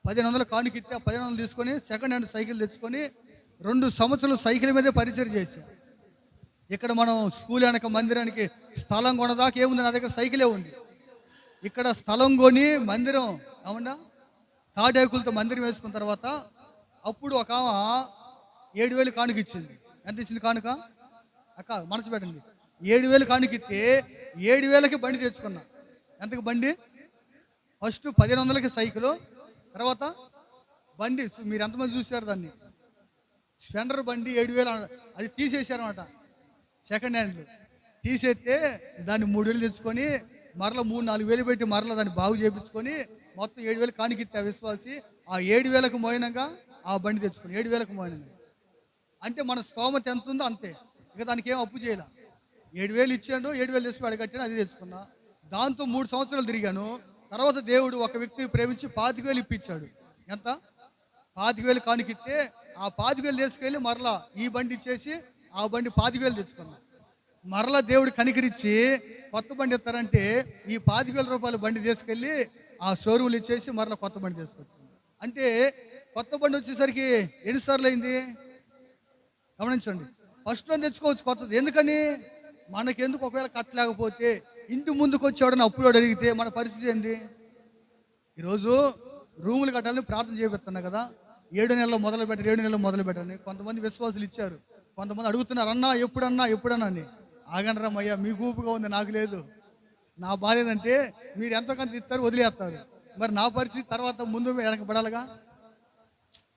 Speaker 1: 1500 కానుకిస్తే ఆ 1500 తీసుకొని సెకండ్ హ్యాండ్ సైకిల్ తెచ్చుకొని 2 సంవత్సరాలు సైకిల్ మీదే పరిచయం చేశా. ఇక్కడ మనం స్కూల్ వెనక మందిరానికి స్థలం కొనదాకా ఏముంది, నా దగ్గర సైకిలే ఉంది. ఇక్కడ స్థలం కొని మందిరం అవునా తాటాకులతో మందిరం వేసుకున్న తర్వాత అప్పుడు ఒక 7,000 కానుక ఇచ్చింది. ఎంత ఇచ్చింది కానుక? అక్క మనసు పెట్టండి. 7,000 కానుకిస్తే 7,000కి బండి తెచ్చుకున్నా. ఎంతకు బండి? ఫస్ట్ 1,500కి సైకిల్, తర్వాత బండి. మీరు ఎంతమంది చూసారు దాన్ని? స్పెండర్ బండి 7,000 అది తీసేసారన్నమాట. సెకండ్ హ్యాండ్ తీసేస్తే దాన్ని 3,000 తెచ్చుకొని మరలా 3-4 పెట్టి మరలా దాన్ని బాగు చేయించుకొని మొత్తం 7,000 కానికిస్తే ఆ విశ్వాసి ఆ 7,000కు మోయినంగా ఆ బండి తెచ్చుకొని 7,000కు మోయినంగా. అంటే మన స్తోమత ఎంత ఉందో అంతే. ఇక దానికి ఏం అప్పు చేయాల. 7,000 ఇచ్చాడు, 7,000 తెచ్చి అడగట్టాను, అది తెచ్చుకున్నా. దాంతో 3 సంవత్సరాలు తిరిగాను. తర్వాత దేవుడు ఒక వ్యక్తిని ప్రేమించి 25,000 ఇప్పించాడు. ఎంత? 25,000 కానుకిస్తే ఆ 25,000 తీసుకెళ్ళి మరలా ఈ బండి ఇచ్చేసి ఆ బండి 25,000 తెచ్చుకున్నా. మరలా దేవుడు కనికరించి కొత్త బండి ఇస్తారంటే ఈ 25,000 రూపాయల బండి తీసుకెళ్ళి ఆ షోరూమ్లు ఇచ్చేసి మరలా కొత్త బండి తీసుకొచ్చింది. అంటే కొత్త బండి వచ్చేసరికి ఎన్నిసార్లు అయింది గమనించండి. ఫస్ట్లో తెచ్చుకోవచ్చు కొత్తది. ఎందుకని? మనకెందుకు ఒకవేళ కట్టలేకపోతే ఇంటి ముందుకు వచ్చేవాడని అప్పులో అడిగితే మన పరిస్థితి ఏంది? ఈరోజు రూములు కట్టాలని ప్రార్థన చేపిస్తున్నా కదా, 7 నెలలు మొదలు పెట్టారు, 7 నెలలు మొదలు పెట్టండి. కొంతమంది విశ్వాసులు ఇచ్చారు, కొంతమంది అడుగుతున్నారు అన్నా ఎప్పుడన్నా అని. ఆగండి రమ్మయ్యా, మీకు ఊపుగా ఉంది, నాకు లేదు. నా బాధ ఏంటంటే మీరు ఎంతో కొంత ఇస్తారు, వదిలేస్తారు. మరి నా పరిస్థితి తర్వాత ముందు వెనక పడాలిగా.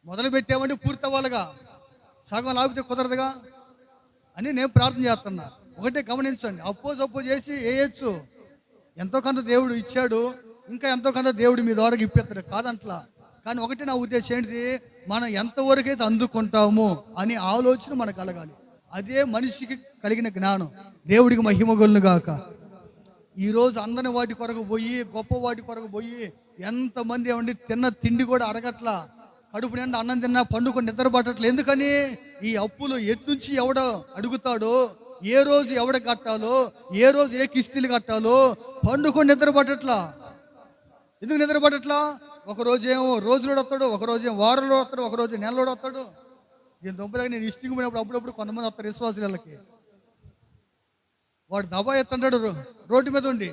Speaker 1: మొదలు పెట్టామంటే పూర్తి అవ్వాలిగా, సగం లాగితే కుదరదుగా అని నేను ప్రార్థన చేస్తున్నా. ఒకటే గమనించండి, అప్పో చేసి వేయచ్చు. ఎంతో కొంత దేవుడు ఇచ్చాడు, ఇంకా ఎంతో కొంత దేవుడు మీ ద్వారా ఇప్పిస్తాడు కాదంట్లా. కానీ ఒకటి నా ఉద్దేశం ఏంటిది, మనం ఎంతవరకైతే అందుకుంటామో అనే ఆలోచన మనకు కలగాలి. అదే మనిషికి కలిగిన జ్ఞానం. దేవుడికి మహిమ కలుగును గాక. ఈరోజు అందని వాటి కొరకు పోయి, గొప్ప వాటి కొరకు పోయి ఎంతమంది ఏమండి తిన్న తిండి కూడా అరగట్లా, కడుపు నిండా అన్నం తిన్నా పండుకొని నిద్ర పట్టట్లేదు. ఎందుకని? ఈ అప్పులు ఎట్నుంచి ఎవడ అడుగుతాడో, ఏ రోజు ఎవడ కట్టాలో, ఏ రోజు ఏ కిస్తీలు కట్టాలో పండుకొని నిద్ర పట్టట్లా. ఎందుకు నిద్ర పట్టట్లా? ఒకరోజు ఏమో రోజులోడు వస్తాడు, ఒకరోజు ఏమో వారంలో వస్తాడు, ఒకరోజు నెలలోడు వస్తాడు. దీని దుంపలాగా నేను ఇష్టింగ్ పోయినప్పుడు అప్పుడప్పుడు కొంతమంది వస్తారు విశ్వాసులకి. వాడు దబా ఎత్తంటాడు రోడ్డు మీద ఉండి,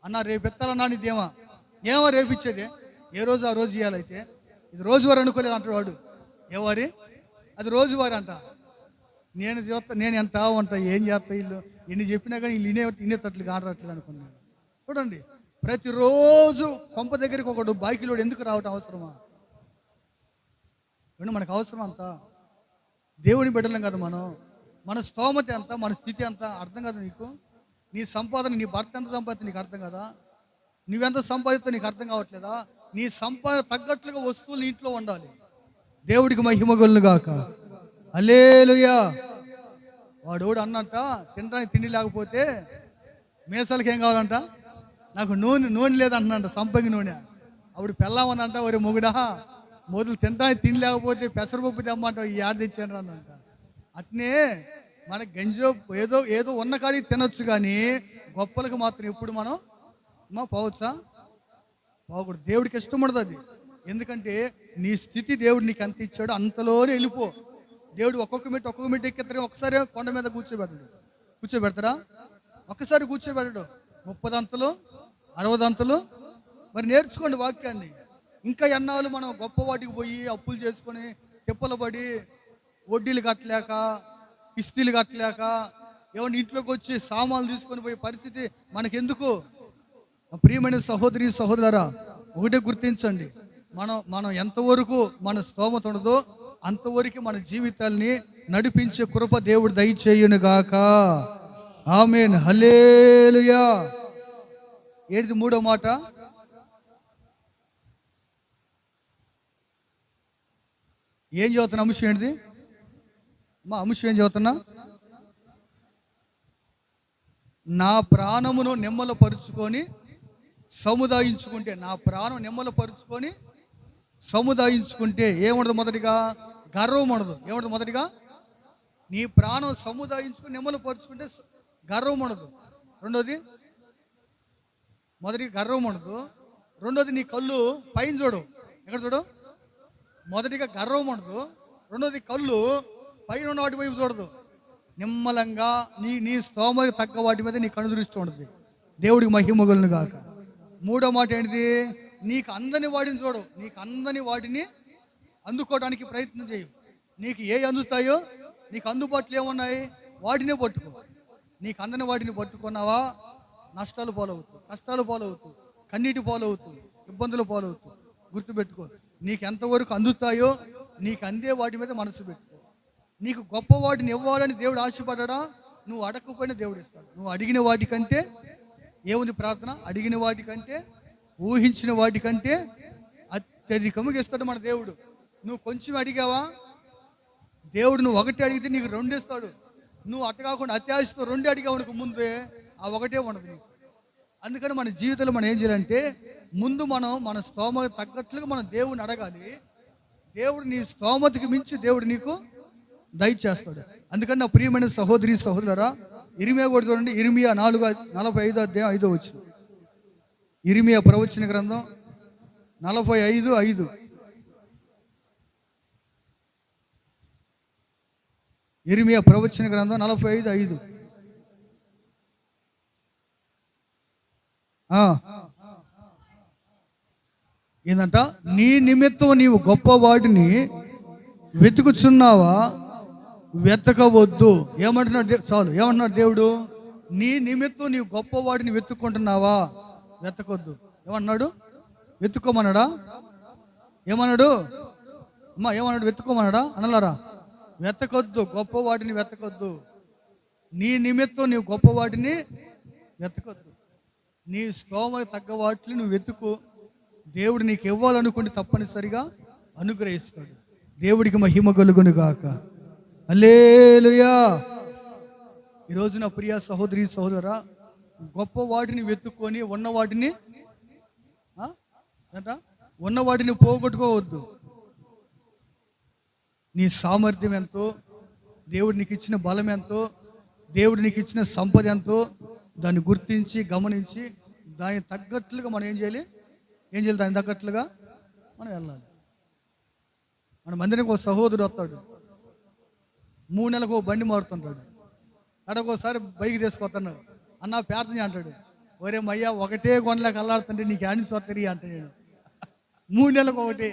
Speaker 1: అన్న రేపు ఎత్తాలన్నా నీదేమా? ఏమో రేపు ఇచ్చేది, ఏ రోజు ఆ రోజు ఇవ్వాలైతే ఇది రోజువారి అనుకోలేదు అంటాడు వాడు. ఎవరి అది రోజువారి అంట. నేను ఎంత అంట ఏం చేస్తా, వీళ్ళు ఎన్ని చెప్పినా కానీ వీళ్ళు ఇనేటట్లు కానట్లేదు అనుకున్నాను. చూడండి, ప్రతిరోజు కొంప దగ్గరికి ఒకడు బాకిలోడు ఎందుకు రావటం అవసరమా? మనకు అవసరం అంత. దేవుని బిడ్డలం కదా మనం. మన స్తోమత ఎంత, మన స్థితి ఎంత అర్థం కదా నీకు? నీ సంపాదన, నీ భర్త ఎంత సంపాదిస్తే నీకు అర్థం కదా? నువ్వెంత సంపాదిస్తే నీకు అర్థం కావట్లేదా? నీ సంపాదన తగ్గట్లుగా వస్తువులు నీ ఇంట్లో ఉండాలి. దేవుడికి మహిమ కలుగును గాక. హల్లెలూయా. వాడు అన్నంట, తినడానికి తిండి లేకపోతే మేసాలకి ఏం కావాలంట? నాకు నూనె లేదంటున్నాంట, సంపంగి నూనె. అప్పుడు పెళ్ళామన్నంట, ఒరే మొగుడా మొదలు తినడానికి తిండి లేకపోతే పెసరపప్పు తెమ్మంట, ఈ ఆడ తెచ్చాను అన్నంట. అట్నే మన గంజో ఏదో ఉన్న కాడికి తినొచ్చు, కానీ గొప్పలకు మాత్రం ఎప్పుడు మనం పోవచ్చా? పోకూడదు. దేవుడికి ఇష్టం ఉండదు అది. ఎందుకంటే నీ స్థితి దేవుడు నీకు ఎంత ఇచ్చాడో అంతలోనే వెళ్ళిపో. దేవుడు ఒక్కొక్క మెట్టు ఎక్కిస్తారే, ఒకసారి కొండ మీద కూర్చోబెడతారా? ఒక్కసారి కూర్చోబెట్టడు. 30 అంతలు 60 అంతలు. మరి నేర్చుకోండి వాక్యాన్ని. ఇంకా ఎన్నాళ్ళు మనం గొప్ప వాటికి పోయి అప్పులు చేసుకొని తిప్పలు పడి వడ్డీలు కట్టలేక, కిస్తీలు కట్టలేక, ఏమన్నా ఇంట్లోకి వచ్చి సామాన్లు తీసుకొని పోయే పరిస్థితి మనకెందుకు? ప్రియమైన సహోదరి సహోదరా, ఒకటే గుర్తించండి, మనం ఎంతవరకు మన స్తోమత ఉండదో అంతవరకు మన జీవితాల్ని నడిపించే కృప దేవుడు దయచేయును గాక. ఆమేన్. హల్లెలూయా. ఏది 3వ మాట? ఏం చదువుతున్నా? అంశం ఏంటిది మా అంశం? ఏం చదువుతున్నా? నా ప్రాణమును నెమ్మలపరుచుకొని సముదాయించుకుంటే, నా ప్రాణం నెమ్మలపరుచుకొని సముదాయించుకుంటే ఏముండదు? మొదటిగా గర్వం ఉండదు. ఏముండదు? మొదటిగా నీ ప్రాణం సముదాయించుకుని నెమ్మలపరుచుకుంటే గర్వం ఉండదు. రెండోది మొదటిగా గర్వం ఉండదు. రెండోది నీ కళ్ళు పైన చూడు. ఎక్కడ చూడు? మొదటిగా గర్వం ఉండదు. రెండోది కళ్ళు పైన ఉన్న వాటి వైపు చూడదు. నిమ్మలంగా నీ నీ స్తోమకు తగ్గ వాటి మీద నీ కను దృష్టి ఉండదు. దేవుడికి మహిమ కలుగును గాక. మూడో మాట ఏంటిది? నీకు అందని వాటిని చూడు. నీకు అందని వాటిని అందుకోవడానికి ప్రయత్నం చేయు. నీకు ఏ అందుతాయో, నీకు అందుబాటులో ఏమున్నాయి వాటినే పట్టుకో. నీకు అందని వాటిని పట్టుకున్నావా నష్టాలు పాలవుతూ, కష్టాలు పాలవుతూ, కన్నీటి పాలవుతూ, ఇబ్బందులు పాలవుతూ. గుర్తుపెట్టుకో, నీకు ఎంతవరకు అందుతాయో నీకు అందే వాటి మీద మనసు పెట్టుకో. నీకు గొప్ప వాటిని ఇవ్వాలని దేవుడు ఆశపడ్డా, నువ్వు అడగకపోయినా దేవుడు ఇస్తాడు. నువ్వు అడిగిన వాటికంటే ఏముంది ప్రార్థన? అడిగిన వాటికంటే, ఊహించిన వాటికంటే అత్యధికముగా ఇస్తాడు మన దేవుడు. నువ్వు కొంచెం అడిగావా, దేవుడు నువ్వు ఒకటి అడిగితే నీకు రెండు ఇస్తాడు. నువ్వు అట్ట కాకుండా అత్యాశతో రెండు అడిగావు ముందే, ఆ ఒకటే ఉండదు నీకు. అందుకని మన జీవితంలో మనం ఏం చేయాలంటే, ముందు మనం మన స్తోమత తగ్గట్లుగా మనం దేవుడిని అడగాలి. దేవుడు నీ స్తోమతకి మించి దేవుడు నీకు దయచేస్తాడు. అందుకని నా ప్రియమైన సహోదరి సహోదరులారా, ఇర్మియా కూడా చూడండి. ఇర్మియా 4:45 ఇర్మియా ప్రవచన గ్రంథం 45:5. ఇర్మియా ప్రవచన గ్రంథం 45:5. ఏందంట? నీ నిమిత్తం నీవు గొప్ప వాటిని వెతుకుచున్నావా? వెతకవద్దు. ఏమంటున్నాడు? చాలు. ఏమంటున్నాడు దేవుడు? నీ నిమిత్తం నీవు గొప్ప వాటిని వెతుక్కుంటున్నావా? వెతకొద్దు. ఏమన్నాడు? వెతుక్కోమన్నాడా? ఏమన్నాడు అమ్మా? ఏమన్నాడు? వెతుక్కోమన్నాడా? అనలారా? వెతకొద్దు, గొప్ప వాటిని వెతకొద్దు. నీ నిమిత్తం నీవు గొప్ప వాటిని వెతకొద్దు. నీ స్తోమత తగ్గ వాటిని నువ్వు వెతుకు. దేవుడు నీకు ఇవ్వాలనుకుంటే తప్పనిసరిగా అనుగ్రహిస్తాడు. దేవుడికి మహిమ కలుగును గాక. హల్లెలూయా. ఈరోజు నా ప్రియ సహోదరి సహోదరా, గొప్ప వాటిని వెతుక్కొని ఉన్న వాటిని పోగొట్టుకోవద్దు. నీ సామర్థ్యం ఎంతో, దేవుడు నీకు ఇచ్చిన బలం ఎంతో, దేవుడు నీకు ఇచ్చిన సంపద ఎంతో, దాన్ని గుర్తించి గమనించి దానికి తగ్గట్లుగా మనం ఏం చేయాలి? దానికి తగ్గట్లుగా మనం వెళ్ళాలి. మన మందిరానికి ఒక సహోదరుడు వస్తాడు, 3 నెలలకు ఒక బండి మారుతుంటాడు. అడగోసారి బైక్ తీసుకొస్తాను అన్న ప్రార్థన అంటాడు. ఒరే మయ్యా, ఒకటే కొండలకు అల్లాడుతుంటే నీకు యాని సొత్తరి అంటే నేను 3 నెలలకు ఒకటి.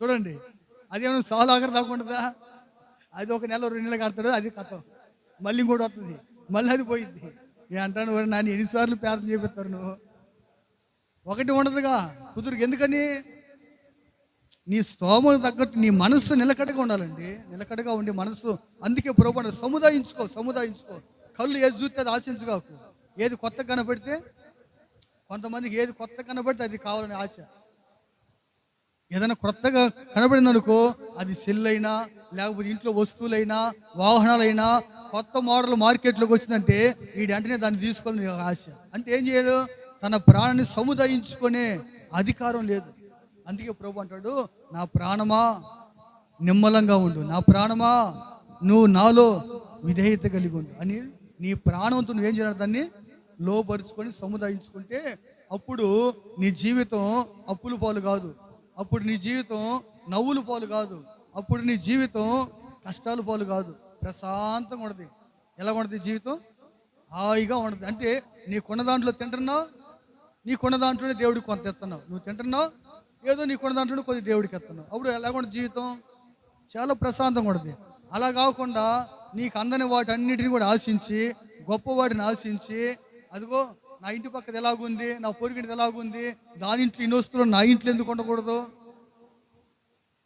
Speaker 1: చూడండి, అదేమన్నా సాలు ఆఖరి దాకుంటుందా? అది 1 నెల 2 నెలలు కడతాడు, అది కథం. మళ్ళీ ఇంకోటి వస్తుంది, మళ్ళీ అది పోయింది. నేను అంటాను, ఒరే నాన్న ఎన్నిసార్లు ప్రార్థన చేపిస్తారు నువ్వు? ఒకటి ఉండదుగా కుదురుకు. ఎందుకని? నీ స్తోమకు తగ్గట్టు నీ మనస్సు నిలకడగా ఉండాలండి. నిలకడగా ఉండి మనస్సు. అందుకే ప్రభువు సముదాయించుకో. కళ్ళు ఏది చూస్తే అది ఆశించగాకు. ఏది కొత్త కనబడితే, కొంతమందికి ఏది కొత్త కనబడితే అది కావాలని ఆశ. ఏదైనా కొత్తగా కనబడింది అనుకో, అది సెల్ అయినా, లేకపోతే ఇంట్లో వస్తువులైనా, వాహనాలైనా, కొత్త మోడల్ మార్కెట్లోకి వచ్చిందంటే వీడి అంటేనే దాన్ని తీసుకోవాలని ఆశ. అంటే ఏం చేయడు? తన ప్రాణాన్ని సముదాయించుకునే అధికారం లేదు. అందుకే ప్రభు అంటాడు, నా ప్రాణమా నిమ్మలంగా ఉండు, నా ప్రాణమా నువ్వు నాలో విధేయత కలిగి ఉండు అని. నీ ప్రాణంతో నువ్వేం చేయాలి? దాన్ని లోపరుచుకొని సముదాయించుకుంటే అప్పుడు నీ జీవితం అప్పుల పాలు కాదు. అప్పుడు నీ జీవితం నవ్వుల పాలు కాదు. అప్పుడు నీ జీవితం కష్టాల పాలు కాదు. ప్రశాంతంగా ఉండదు. ఎలా ఉండదు జీవితం? హాయిగా ఉండదు. అంటే నీకున్న దాంట్లో తింటున్నావు, నీకున్న దాంట్లోనే దేవుడికి కొంత ఎత్తున్నావు. నువ్వు తింటున్నావు, ఏదో నీకున్న దాంట్లోనే కొద్ది దేవుడికి ఎత్తున్నావు. అప్పుడు ఎలాగ జీవితం చాలా ప్రశాంతంగా ఉండదు. అలా కాకుండా నీకు అందని వాటి అన్నిటిని కూడా ఆశించి, గొప్పవాటిని ఆశించి, అదిగో నా ఇంటి పక్కది ఎలాగుంది, నా పొరిగింటిది ఎలాగుంది, దాని ఇంట్లో ఇన్ని వస్తువులు నా ఇంట్లో ఎందుకు ఉండకూడదు,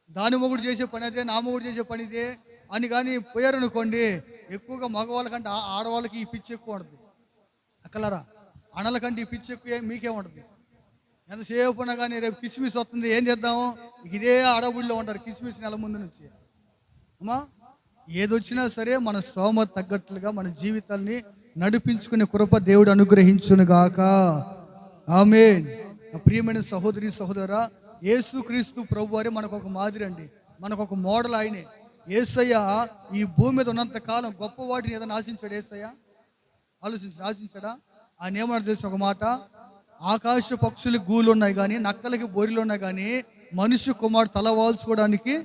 Speaker 1: దాని మొగుడు చేసే పని అదే, నా మొగుడు చేసే పని ఇదే అని కానీ పోయారనుకోండి, ఎక్కువగా మగవాళ్ళకంటే ఆడవాళ్ళకి ఈ పిచ్చి ఎక్కువ ఉంటుంది. అక్కలరా, అన్నలకంటే ఈ పిచ్చి ఎక్కువ మీకేముంటుంది? ఎంతసేపు ఉన్నా కానీ రేపు కిస్మిస్ వస్తుంది, ఏం చేద్దాము, ఇదే అడవుల్లో ఉంటారు కిస్మిస్ నెల ముందు నుంచి. అమ్మా, ఏదొచ్చినా సరే మన స్తోమత తగ్గట్లుగా మన జీవితాల్ని నడిపించుకునే కృప దేవుడు అనుగ్రహించును గాక. ఆమేన్. ప్రియమైన సహోదరి సహోదరా, యేసుక్రీస్తు ప్రభువారే మనకు ఒక మాదిరి అండి, మనకు ఒక మోడల్ ఆయనే. యేసయ్య ఈ భూమి మీద ఉన్నంత కాలం గొప్ప వాటిని ఏదైనా ఆశించాడు? యేసయ్య ఆశించాడా? ఆయన ఏమన్నా తెలిసిన ఒక మాట, ఆకాశ పక్షులకి గూళ్ళు ఉన్నాయి కానీ, నక్కలకి బొరిలు ఉన్నాయి కానీ, మనిషి కుమారుడు తల వాల్చుకోవడానికి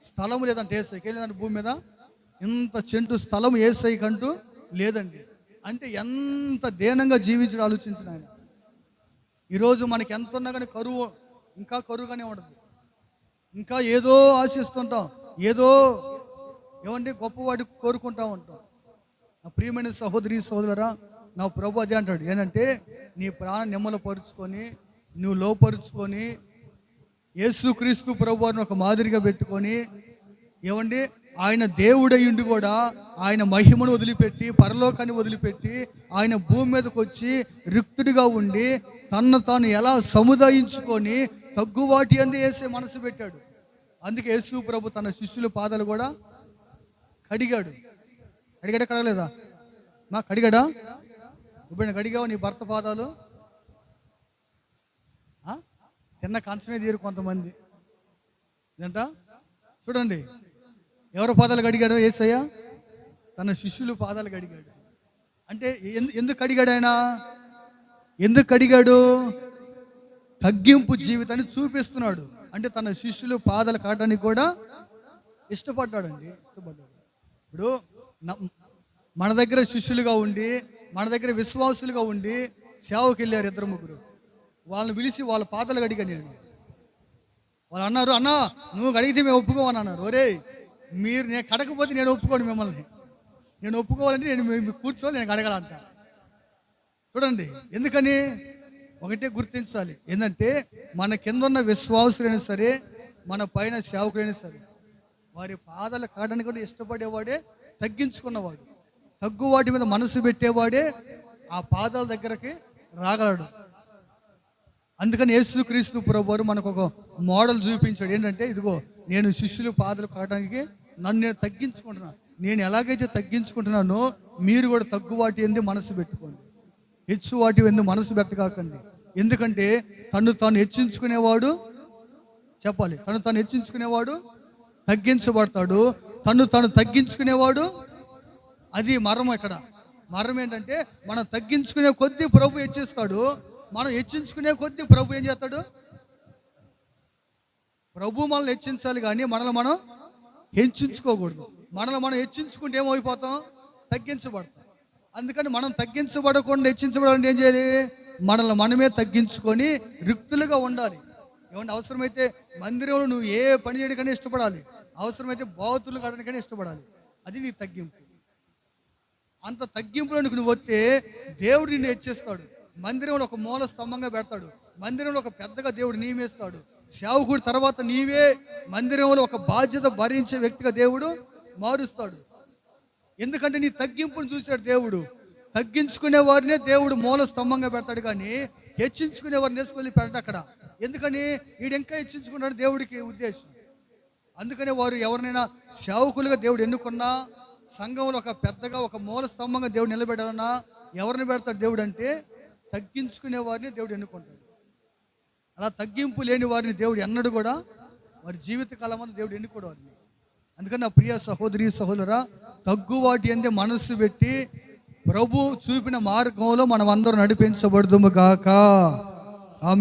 Speaker 1: స్థలం లేదంటే ఏసైకి లేదంటే భూమి మీద ఇంత చెంటు స్థలం ఏసైకంటూ లేదండి. అంటే ఎంత దీనంగా జీవించడం ఆలోచించిన ఆయన. ఈరోజు మనకి ఎంత ఉన్నా కానీ కరువు, ఇంకా కరువుగానే ఉండదు. ఇంకా ఏదో ఆశిస్తుంటాం, ఏదో ఏమంటే గొప్పవాడికి కోరుకుంటా ఉంటాం. నా ప్రియమైన సహోదరి సహోదరా, నా ప్రభు అదే అంటాడు, ఏంటంటే నీ ప్రాణం నిమ్మలపరుచుకొని, నువ్వు లోపరుచుకొని, యేసుక్రీస్తు ప్రభు వారిని ఒక మాదిరిగా పెట్టుకొని, ఏమండి ఆయన దేవుడయ్యుండి కూడా ఆయన మహిమను వదిలిపెట్టి, పరలోకాన్ని వదిలిపెట్టి, ఆయన భూమి మీదకి వచ్చి రిక్తుడిగా ఉండి తన్ను తాను ఎలా సముదాయించుకొని తగ్గువాటి అంది యేసే మనసు పెట్టాడు. అందుకే యేసు ప్రభు తన శిష్యుల పాదాలు కూడా కడిగాడు. కడగలేదా? మా కడిగాడా? ఇప్పుడు కడిగావు నీ భర్త పాదాలు? తిన్న కంచమే తీరు కొంతమంది ఏంట. చూడండి, ఎవరు పాదాలు కడిగాడు యేసయ్య? తన శిష్యులు పాదాలు కడిగాడు. అంటే ఎందుకు కడిగాడు ఆయన? ఎందుకు కడిగాడు? తగ్గింపు జీవితాన్ని చూపిస్తున్నాడు. అంటే తన శిష్యులు పాదాలు కావడానికి కూడా ఇష్టపడ్డాడండి. ఇప్పుడు మన దగ్గర శిష్యులుగా ఉండి, మన దగ్గర విశ్వాసులుగా ఉండి సేవకి వెళ్ళారు 2-3. వాళ్ళని పిలిచి వాళ్ళ పాదాలు కడిగా నేను. వాళ్ళు అన్నారు, అన్నా నువ్వు కడిగితే మేము ఒప్పుకోమని అన్నారు. ఒరే మీరు నేను కడకపోతే నేను ఒప్పుకోను, మిమ్మల్ని నేను ఒప్పుకోవాలంటే నేను కూర్చోవాలి, నేను కడగాలంట. చూడండి, ఎందుకని? ఒకటే గుర్తించాలి, ఏంటంటే మన కింద ఉన్న విశ్వాసులైనా సరే, మన పైన సేవకులైనా సరే, వారి పాదాలు కాడడానికి కూడా ఇష్టపడేవాడే తగ్గించుకున్నవాడు. తగ్గు వాటి మీద మనసు పెట్టేవాడే ఆ పాదాల దగ్గరకి రాగలడు. అందుకని యేసుక్రీస్తు ప్రభువారు మనకు ఒక మోడల్ చూపించాడు. ఏంటంటే ఇదిగో నేను శిష్యులు పాదాలు కావడానికి నన్ను నేను తగ్గించుకుంటున్నాను. నేను ఎలాగైతే తగ్గించుకుంటున్నానో మీరు కూడా తగ్గు వాటి ఎందు మనసు పెట్టుకోండి, హెచ్చు వాటి ఎందు మనసు పెట్టకాకండి. ఎందుకంటే తను తాను హెచ్చించుకునేవాడు, చెప్పాలి, తను తాను హెచ్చించుకునేవాడు తగ్గించబడతాడు. తను తాను తగ్గించుకునేవాడు, అది మర్మం. ఇక్కడ మర్మం ఏంటంటే మనం తగ్గించుకునే కొద్దీ ప్రభు హెచ్చిస్తాడు, మనం హెచ్చించుకునే కొద్దీ ప్రభు ఏం చేస్తాడు? ప్రభు మనల్ని హెచ్చించాలి కానీ మనల్ని మనం హెచ్చించుకోకూడదు. మనల్ని మనం హెచ్చించుకుంటే ఏమైపోతాం? తగ్గించబడతాం. అందుకని మనం తగ్గించబడకుండా హెచ్చించబడాలంటే ఏం చేయాలి? మనల్ని మనమే తగ్గించుకొని రిక్తులుగా ఉండాలి. ఏమన్నా అవసరమైతే మందిరంలో నువ్వు ఏ పని చేయడానికైనా ఇష్టపడాలి, అవసరమైతే బాతులు కావడానికైనా ఇష్టపడాలి. అది నీ తగ్గింపు. అంత తగ్గింపులోనికి నువ్వు వస్తే దేవుడు నిన్ను హెచ్చిస్తాడు. మందిరంలో ఒక మూల స్తంభంగా పెడతాడు. మందిరంలో ఒక పెద్దగా దేవుడు నియమిస్తాడు. సేవకుడి తర్వాత నీవే మందిరంలో ఒక బాధ్యత భరించే వ్యక్తిగా దేవుడు మారుస్తాడు. ఎందుకంటే నీ తగ్గింపును చూశాడు దేవుడు. తగ్గించుకునే వారినే దేవుడు మూల స్తంభంగా పెడతాడు, కానీ హెచ్చించుకునే వారిని వేసుకొని పెట్టడు అక్కడ. ఎందుకని? వీడు ఇంకా హెచ్చించుకున్నాడు దేవుడికి ఉద్దేశం. అందుకనే వారు ఎవరినైనా సేవకులుగా దేవుడు ఎన్నుకున్నా, సంఘంలో ఒక పెద్దగా ఒక మూల స్తంభంగా దేవుడు నిలబెట్టాలన్నా ఎవరిని పెడతాడు దేవుడు అంటే? తగ్గించుకునే వారిని దేవుడు ఎన్నుకుంటాడు. అలా తగ్గింపు లేని వారిని దేవుడు ఎన్నడూ కూడా వారి జీవితకాలం అంతా దేవుడు ఎన్నుకోడు వారిని. అందుకని నా ప్రియ సహోదరి సహోదరా, తగ్గువాటి అందే మనస్సు పెట్టి ప్రభు చూపిన మార్గంలో మనం అందరూ నడిపించబడుదుము గాక. ఆమేన్.